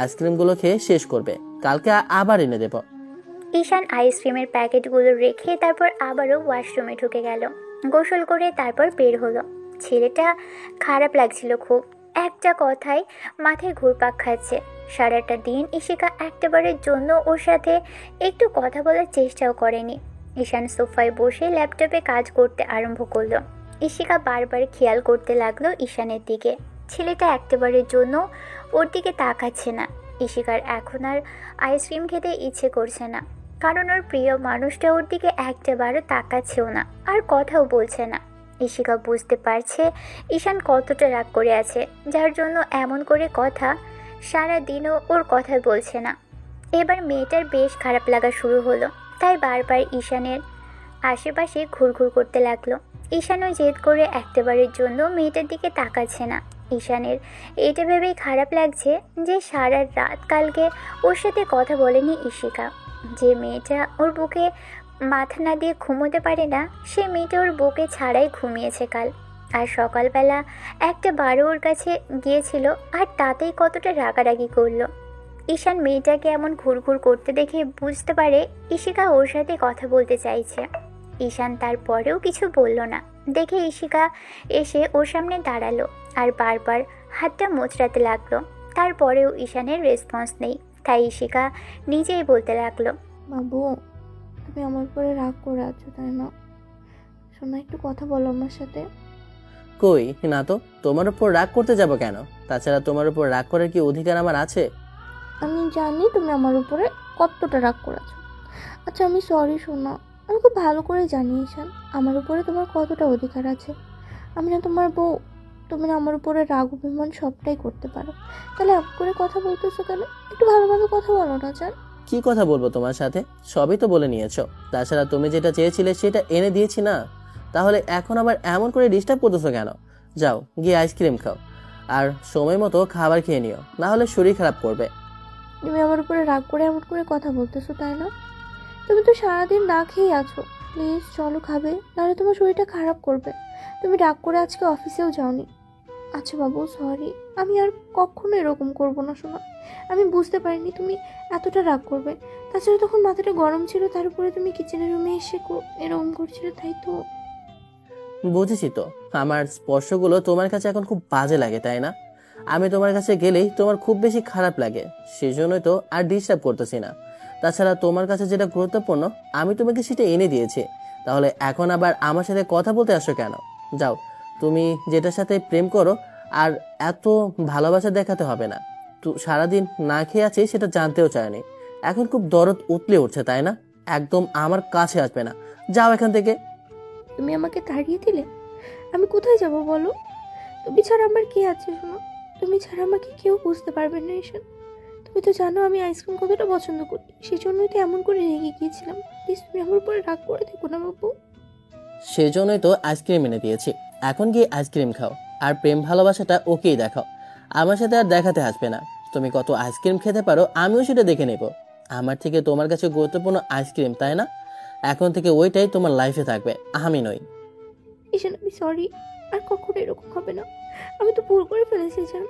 আইসক্রিমগুলো খেয়ে শেষ করবে, কালকে আবার এনে দেবো। ঈশান আইসক্রিমের প্যাকেটগুলো রেখে তারপর আবারও ওয়াশরুমে ঢুকে গেল। গোসল করে তারপর বের হলো। ছেলেটা খারাপ লাগছিল খুব। একটা কথায় মাথায় ঘুরপাক খাচ্ছে। সারাটা দিন ঈশিকা একটাবারের জন্য ওর সাথে একটু কথা বলার চেষ্টাও করেনি। ঈশান সোফায় বসে ল্যাপটপে কাজ করতে আরম্ভ করলো। ঈশিকা বারবার খেয়াল করতে লাগলো ঈশানের দিকে। ছেলেটা একটাবারের জন্য ওর দিকে তাকাচ্ছে না। ঈশিকার এখন আর আইসক্রিম খেতে ইচ্ছে করছে না, কারণ ওর প্রিয় মানুষটা ওর দিকে একটাবারও তাকাচ্ছেও না আর কথাও বলছে না। ঈশিকা বুঝতে পারছে ঈশান কতটা রাগ করে আছে, যার জন্য এমন করে কথা। সারা দিনও ওর কথা বলছে না। এবার মেয়েটার বেশ খারাপ লাগা শুরু হলো, তাই বারবার ঈশানের আশেপাশে ঘুরঘুর করতে লাগলো। ঈশানও জেদ করে একটাবারের জন্য মেয়েটার দিকে তাকাচ্ছে না। ঈশানের এটা ভেবেই খারাপ লাগছে যে সারা রাত কালকে ওর সাথে কথা বলেনি ঈশিকা। যে মেয়েটা ওর বুকে মাথা না দিয়ে ঘুমোতে পারে না, সে মেয়েটা ওর বুকে ছাড়াই ঘুমিয়েছে কাল। আর সকালবেলা একটা বারো ওর কাছে গিয়েছিল, আর তাতেই কতটা রাগারাগি করলো। ঈশান মেয়েটাকে এমন ঘুরঘুর করতে দেখে বুঝতে পারে ঈশিকা ওর সাথে কথা বলতে চাইছে। ঈশান তারপরেও কিছু বলল না দেখে ঈশিকা এসে ওর সামনে দাঁড়ালো আর বারবার হাতটা মোচড়াতে লাগলো। তারপরেও ঈশানের রেসপন্স নেই, তাই ঈশিকা নিজেই বলতে লাগলো, বাবু তুমি আমার উপরে রাগ করে আছো তাই না? শোনা, একটু কথা বলো আমার সাথে। কই না তো, তোমার উপর রাগ করতে যাব কেন? তাছাড়া তোমার উপর রাগ করার কি অধিকার আমার আছে? আমি জানি তুমি আমার উপরে কতটা রাগ করেছো। আচ্ছা আমি সরি শোনা, আমি খুব ভালো করে জানি ঈশান আমার উপরে তোমার কতটা অধিকার আছে। আমি না তোমার বউ, তুমি না আমার উপরে রাগ অভিমান সবটাই করতে পারো, তাহলে আপ করে কথা বলতেছো কেন? একটু ভালোভাবে কথা বলো না জান। কি কথা বলবো তোমার সাথে? সবই তো বলে নিয়েছো। তাছাড়া তুমি যেটা চেয়েছিলে সেটা এনে দিয়েছি না। তাহলে এখন আবার এমন করে ডিস্টার্ব করতেছো কেন? যাও গিয়ে আইসক্রিম খাও, আর সময় মতো খাবার খেয়ে নিও, না হলে শরীর খারাপ করবে। তুমি আমার উপরে রাগ করে এমন করে কথা বলতেছো, তাই না? তুমি তো সারাদিন না খেয়ে আছো। প্লিজ চলো, খাবে, নাহলে তোমার শরীরটা খারাপ করবে। তুমি রাগ করে আজকে অফিসেও যাওনি। আচ্ছা বাবু, সরি, আমি আর কখনো এরকম করবো না শোনা। আমি বুঝতে পারিনি তুমি এতটা রাগ করবে। তাছাড়া তখন মাথাটা গরম ছিল, তার উপরে তুমি কিচেনের রুমে এসে এরকম করছিলে, তাই তো। বুঝেছি তো, আমার স্পর্শগুলো তোমার কাছে এখন খুব বাজে লাগে, তাই না? আমি তোমার কাছে গেলেই তোমার খুব বেশি খারাপ লাগে, সেজন্যই তো আর ডিস্টার্ব করতেছি না। তাছাড়া তোমার কাছে যেটা গুরুত্বপূর্ণ আমি তোমাকে সেটা এনে দিয়েছি, তাহলে এখন আবার আমার সাথে কথা বলতে আসো কেন? যাও, তুমি যেটার সাথে প্রেম করো আর এত ভালোবাসা দেখাতে হবে না। তো সারাদিন না খেয়ে আছি সেটা জানতেও চায়নি, এখন খুব দরদ উতলে উঠছে, তাই না? একদম আমার কাছে আসবে না, যাও এখান থেকে। তুমি আমাকে তাড়িয়ে দিলে, আমি কোথায় যাব বলো? তুমি ছাড়া আমার কে আছে শোনো? তুমি ছাড়া আমাকে কেউ বুঝতে পারবে না ঈশান। তুমি তো জানো আমি আইসক্রিম কতটা পছন্দ করি, সেই জন্যই তো এমন করে রেগে গিয়েছিলাম। প্লিজ তুমি আমার উপরে রাগ করে দেখো না বাবু। সেজন্যই তো আইসক্রিম এনে দিয়েছি, এখন গিয়ে আইসক্রিম খাও আর প্রেম ভালোবাসাটা ওকেই দেখাও, আমার সাথে আর দেখাতে আসবে না। তুমি কত আইসক্রিম খেতে পারো আমিও সেটা দেখে নেব। আমার থেকে তোমার কাছে গুরুত্বপূর্ণ আইসক্রিম, তাই না? এখন থেকে ওইটাই তোমার লাইফে থাকবে, আমি নই। ঈশান আমি সরি, আর কখনো এরকম হবে না। আমি তো ভুল করে ফেলেছি ঈশান,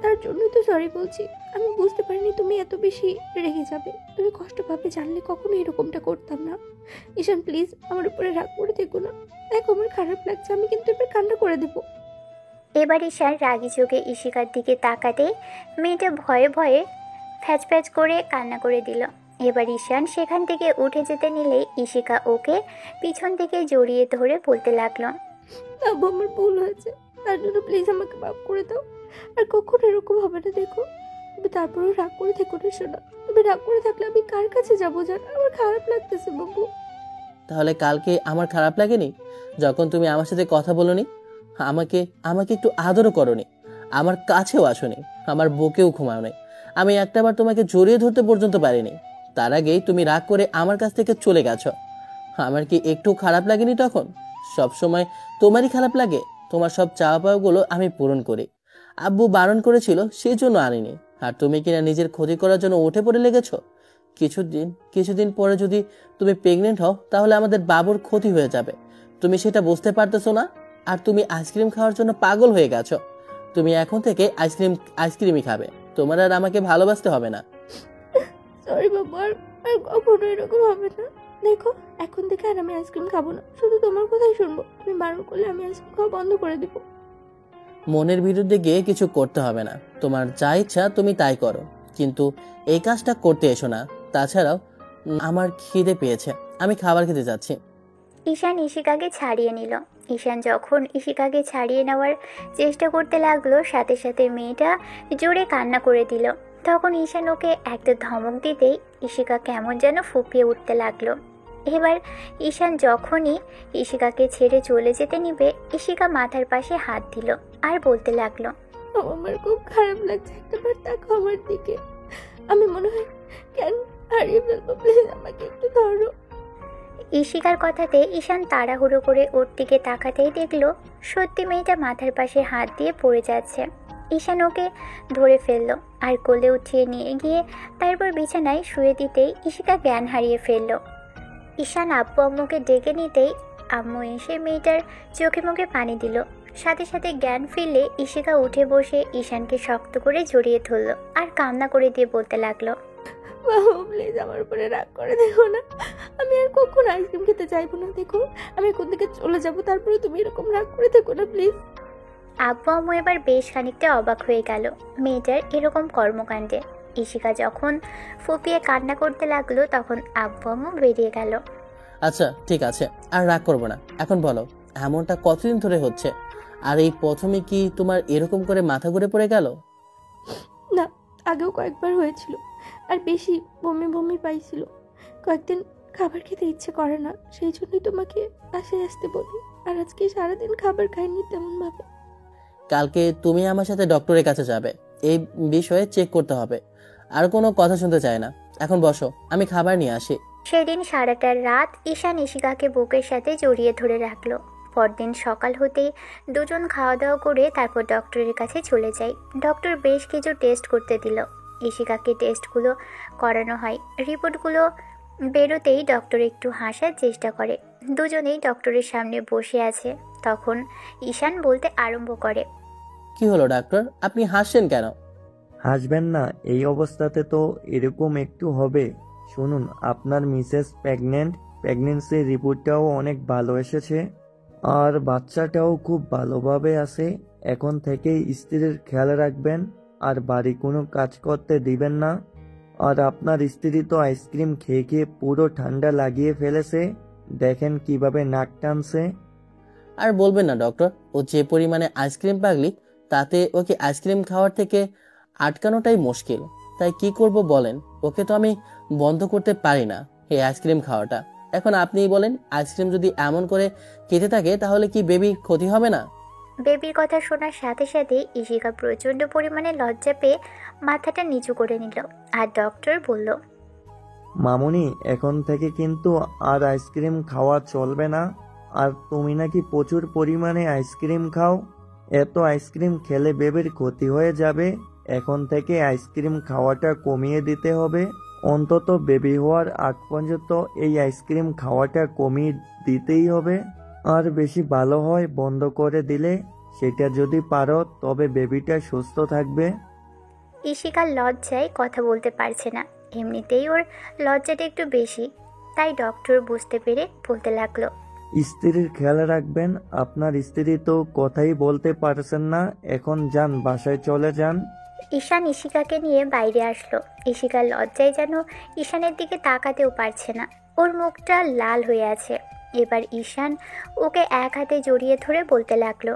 তার জন্যই তো সরি বলছি। আমি বুঝতে পারিনি তুমি এত বেশি রেগে যাবে, তুমি কষ্ট পাবে, জানলে কখনো এরকমটা করতাম না। ঈশান প্লিজ আমার উপরে রাগ করে দেখো না, দেখো আমার খারাপ লাগছে, আমি কিন্তু এবার কান্না করে দেবো। এবার ঈশান রাগী চোখে ইশিকার দিকে তাকাতে মেয়েটা ভয়ে ভয়ে ফ্যাচ ফ্যাচ করে কান্না করে দিল। এবার ঈশান সেখান থেকে উঠে যেতে নিলেই ইশিকা ওকে পিছন থেকে জড়িয়ে ধরে বলতে লাগলো, আব্বু আমার ভুল হয়েছে, তার জন্য প্লিজ আমাকে মাফ করে দাও। আর কখনো এরকম হবে না, দেখো। তুমি তারপরেও রাগ করে থেকো না শোনা। তুমি রাগ করে থাকলে আমি কার কাছে যাবো জান? আমার খারাপ লাগতেছে বাবু। তাহলে কালকে আমার খারাপ লাগেনি যখন তুমি আমার সাথে কথা বলোনি? আমাকে আমাকে একটু আদরও করোনি, আমার কাছেও আসোনি, আমার বুকেও ঘুমাওনি, আমি একটাবার তোমাকে জড়িয়ে ধরতে পর্যন্ত পারিনি। তার আগেই তুমি রাগ করে আমার কাছ থেকে চলে গেছো। আমার কি একটু খারাপ লাগেনি তখন? সব সময় তোমারই খারাপ লাগে? তোমার সব চাওয়া পাওয়াগুলো আমি পূরণ করি, আব্বু বারণ করেছিল সেই জন্য আনিনি, আর তুমি কিনা নিজের ক্ষতি করার জন্য উঠে পড়ে লেগেছো। কিছুদিন পরে যদি তুমি প্রেগনেন্ট হও তাহলে আমাদের বাবুর ক্ষতি হয়ে যাবে, তুমি সেটা বুঝতে পারতেছো না? আর তুমি আইসক্রিম খাওয়ার জন্য পাগল হয়ে গেছো। তুমি এখন থেকে আইসক্রিমই খাবে, তোমার আর আমাকে ভালোবাসতে হবে না। সরি বাবু, আর আর কখনো এরকম হবে না। দেখো, এখন থেকে আর আমি আইসক্রিম খাবো না, শুধু তোমার কথাই শুনবো। তুমি বারণ করলে আমি আইসক্রিম খাওয়া বন্ধ করে দেবো। মনের বিরুদ্ধে গিয়ে কিছু করতে হবে না, তোমার যা ইচ্ছা তুমি তাই করো, কিন্তু এই কাজটা করতে এসো না। তাছাড়াও আমার খিদে পেয়েছে, আমি খাবার খেতে যাচ্ছি। ঈশান ইশিকাকে ছাড়িয়ে নিল। ঈশান যখন ইশিকাকে ছাড়িয়ে নেওয়ার চেষ্টা করতে লাগলো, সাথে সাথে মেয়েটা জোরে কান্না করে দিল। তখন ঈশান ওকে একটা ধমক দিতেই ইশিকা কেমন যেন ফুঁপিয়ে উঠতে লাগলো। এবার ঈশান যখনই ইশিকাকে ছেড়ে চলে যেতে নিবে, ইশিকা মাথার পাশে হাত দিল আর বলতে লাগলো, আমার খুব খারাপ লাগছে, একটাবার তাকো আমার দিকে। আমি মনে হয় কেন হারিয়ে ফেলবো, প্লিজ আমাকে একটু ধরো। ইশিকার কথাতে ঈশান তাড়াহুড়ো করে ওর দিকে তাকাতেই দেখলো সত্যি মেয়েটা মাথার পাশে হাত দিয়ে পড়ে যাচ্ছে। ঈশান ওকে ধরে ফেললো আর কোলে উঠিয়ে নিয়ে গিয়ে তারপর বিছানায় শুয়ে দিতেই ইশিকা জ্ঞান হারিয়ে ফেললো। ঈশান আব্বু আম্মুকে ডেকে নিতেই আম্মু এসে মেয়েটার চোখে মুখে পানি দিল। সাথে সাথে জ্ঞান ফিরলে ইশিকা উঠে বসে ঈশানকে শক্ত করে জড়িয়ে ধরলো আর কান্না করে দিয়ে বলতে লাগলো, বাবু প্লিজ আমার উপরে রাগ করে দেখো না, আমি আর কখনো আইসক্রিম খেতে চাইবো না। দেখো আমি এখন থেকে চলে যাবো, তারপরে তুমি এরকম রাগ করে থেকো না প্লিজ। আব্বু আম্মু এবার বেশ খানিকটা অবাক হয়ে গেল মেয়েটার এরকম কর্মকাণ্ডে। ইশিকা যখন ফুপিয়ে কান্না করতে লাগলো তখন আব্বু আম্মু বেরিয়ে গেল। আচ্ছা ঠিক আছে, আর রাগ করবো না। এখন বলো, এমনটা কতদিন ধরে হচ্ছে? আর এই প্রথমে কি তোমার এরকম করে মাথা ঘুরে পড়ে গেল? না, আগেও কয়েকবার হয়েছিল, আর বেশি বমি বমি পাইছিল। কয়েকদিন খাবার খেতে ইচ্ছে করে না, সেই জন্যই তোমাকে বাসায় আসতে বলি। আর আজকে সারাদিন খাবার খাইনি তেমন ভাবে। কালকে তুমি আমার সাথে ডক্টরের কাছে যাবে, এই বিষয়ে চেক করতে হবে। আর কোনো কথা শুনতে চাই না, এখন বসো, আমি খাবার নিয়ে আসি। সেদিন সারাটা রাত ঈশান ইশিকাকে বুকের সাথে জড়িয়ে ধরে রাখলো। পরদিন সকাল হতেই দুজন খাওয়া দাওয়া করে তারপর ডক্টরের কাছে চলে যায়। ডক্টর বেশ কিছু টেস্ট করতে দিল। ইশিকাকে টেস্টগুলো করানো হয়। রিপোর্টগুলো বেরোতেই ডক্টর একটু হাসার চেষ্টা করে। দুজনেই ডক্টরের সামনে বসে আছে। তখন ঈশান বলতে আরম্ভ করে, কি হলো ডাক্তার, আপনি হাসছেন কেন? হাসবেন না, এই অবস্থাতে তো এরকম একটু হবে। শুনুন, আপনার মিসেস প্রেগনেন্সির রিপোর্টটাও অনেক ভালো এসেছে, আর বাচ্চাটাও খুব ভালোভাবে আছে। এখন থেকেই স্ত্রীর খেয়াল রাখবেন, আর বাড়ি কোনো কাজ করতে দিবেন না। আর আপনার স্ত্রী তো আইসক্রিম খেয়ে খেয়ে পুরো ঠান্ডা লাগিয়ে ফেলেছে, দেখেন কিভাবে নাক টানছে। আর বলবেন না ডক্টর, ও যে পরিমাণে আইসক্রিম পাগলি, তাতে ওকে আইসক্রিম খাওয়ার থেকে আটকানোটাই মুশকিল। তাই কি করব বলেন? ওকে তো আমি বন্ধ করতে পারি না এই আইসক্রিম খাওয়াটা। এখন আপনিই বলেন, আইসক্রিম যদি এমন করে খেতে থাকে তাহলে কি বেবির ক্ষতি হবে না? বেবির কথা শোনার সাথে সাথে ইশিকা প্রচণ্ড পরিমাণে লজ্জা পেয়ে মাথাটা নিচু করে নিল। আর ডক্টর বলল, মামুনি, এখন থেকে কিন্তু আর আইসক্রিম খাওয়া চলবে না। আর তুমি নাকি প্রচুর পরিমাণে আইসক্রিম খাও। এত আইসক্রিম খেলে বেবির ক্ষতি হয়ে যাবে। এখন থেকে আইসক্রিম খাওয়াটা কমিয়ে দিতে হবে। অন্তত বেবি হওয়ার আগ পর্যন্ত এই আইসক্রিম খাওয়াটা কমিয়ে দিতেই হবে। আর বেশি ভালো হয় বন্ধ করে দিলে, সেটা যদি পারো তবে বেবিটা সুস্থ থাকবে। ইশিকার লজ্জায় কথা বলতে পারছে না। এমনিতেই ওর লজ্জাটা একটু বেশি। তাই ডক্টর বুঝতে পেরে বলতে লাগলো, স্ত্রীর খেয়াল রাখবেন। আপনার স্ত্রী তো কথাই বলতে পারছেন না, এখন যান, বাসায় চলে যান। ঈশান ইশিকাকে নিয়ে বাইরে আসলো। ইশিকার লজ্জায় যেন ঈশানের দিকে তাকাতেও পারছে না। ওর মুখটা লাল হয়ে আছে। এবার ঈশান ওকে এক হাতে জড়িয়ে ধরে বলতে লাগলো,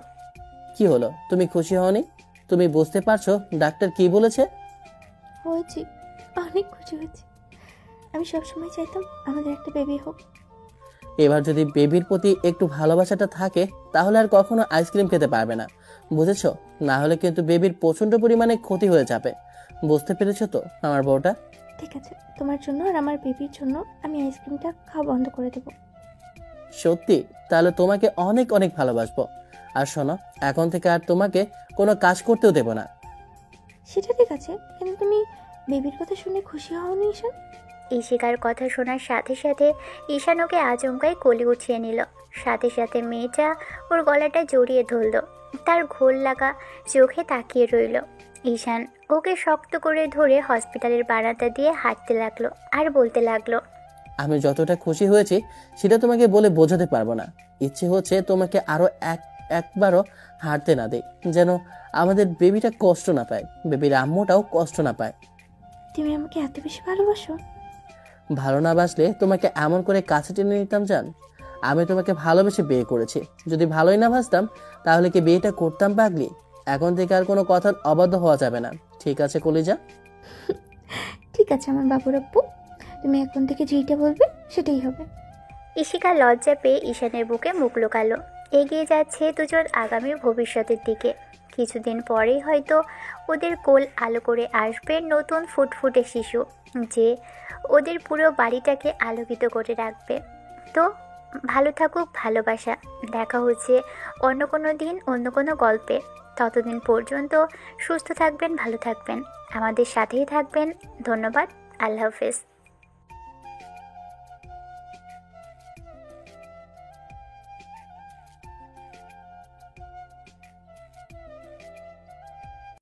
কি হলো, তুমি খুশি হওনি? তুমি বুঝতে পারছো ডাক্তার কি বলেছে? হয়েছি, অনেক খুশি হয়েছি। আমি সবসময় চাইতাম আমাদের একটা বেবি হোক। এবার যদি বেবির প্রতি একটু ভালোবাসাটা থাকে তাহলে আর কখনো আইসক্রিম খেতে পারবে না, বুঝেছো? না হলে কিন্তু বেবির প্রচন্ড পরিমাণে ক্ষতি হয়ে যাবে। বুঝতে পেরেছো তো আমার বউটা? ঠিক আছে, তোমার জন্য আর আমার বেবির জন্য আমি আইসক্রিমটা খাওয়া বন্ধ করে দেবো। সত্যি? তাহলে তোমাকে অনেক অনেক ভালোবাসবো। আর শোনো, এখন থেকে আর তোমাকে কোনো কাজ করতেও দেবো না। সেটা ঠিক আছে, কিন্তু তুমি বেবির কথা শুনে খুশি হওনি ঈশান? ইশিকার কথা শোনার সাথে সাথে ঈশান ওকে আচমকাই কোলে উঠিয়ে নিল। সাথে সাথে মেয়েটা ওর গলাটা জড়িয়ে ধরল। তার ঘোর লাগা চোখে তাকিয়ে রইল। ঈশান ওকে শক্ত করে ধরে হসপিটালের বারান্দা দিয়ে হাঁটতে লাগলো আর বলতে লাগলো, আমি যতটা খুশি হয়েছি সেটা তোমাকে বলে বোঝাতে পারবো না। ইচ্ছে হচ্ছে তোমাকে আরো একবারও হাঁটতে না দেই, যেন আমাদের বেবিটা কষ্ট না পায়, বেবির আম্মুটাও কষ্ট না পায়। তুমি আমাকে এত বেশি ভালোবাসো? ভালো না বাসলে তোমাকে এমন করে কাছে টেনে নিতাম জান? আমি তোমাকে ভালোবেসে বিয়ে করেছি। যদি ভালোই না বাসতাম তাহলে কি বিয়েটা করতাম পাগলি? এখন থেকে আর কোনো কথার অবাধ্য হওয়া যাবে না, ঠিক আছে কলিজা? ঠিক আছে আমার বাবুর আব্বু, তুমি এখন থেকে যেইটা বলবে সেটাই হবে। ইশিকা লজ্জা পেয়ে ঈশানের বুকে মুখ লুকালো। এগিয়ে যাচ্ছে দুজন আগামী ভবিষ্যতের দিকে। কিছুদিন পরেই হয়তো ওদের কোল আলো করে আসবে নতুন ফুটফুটে শিশু, যে ওদের পুরো বাড়িটাকে আলোকিত করে রাখবে। তো ভালো থাকুক ভালোবাসা। দেখা হচ্ছে অন্য কোনো দিন অন্য কোনো গল্পে। ততদিন পর্যন্ত সুস্থ থাকবেন, ভালো থাকবেন, আমাদের সাথেই থাকবেন। ধন্যবাদ। আল্লাহ হাফেজ।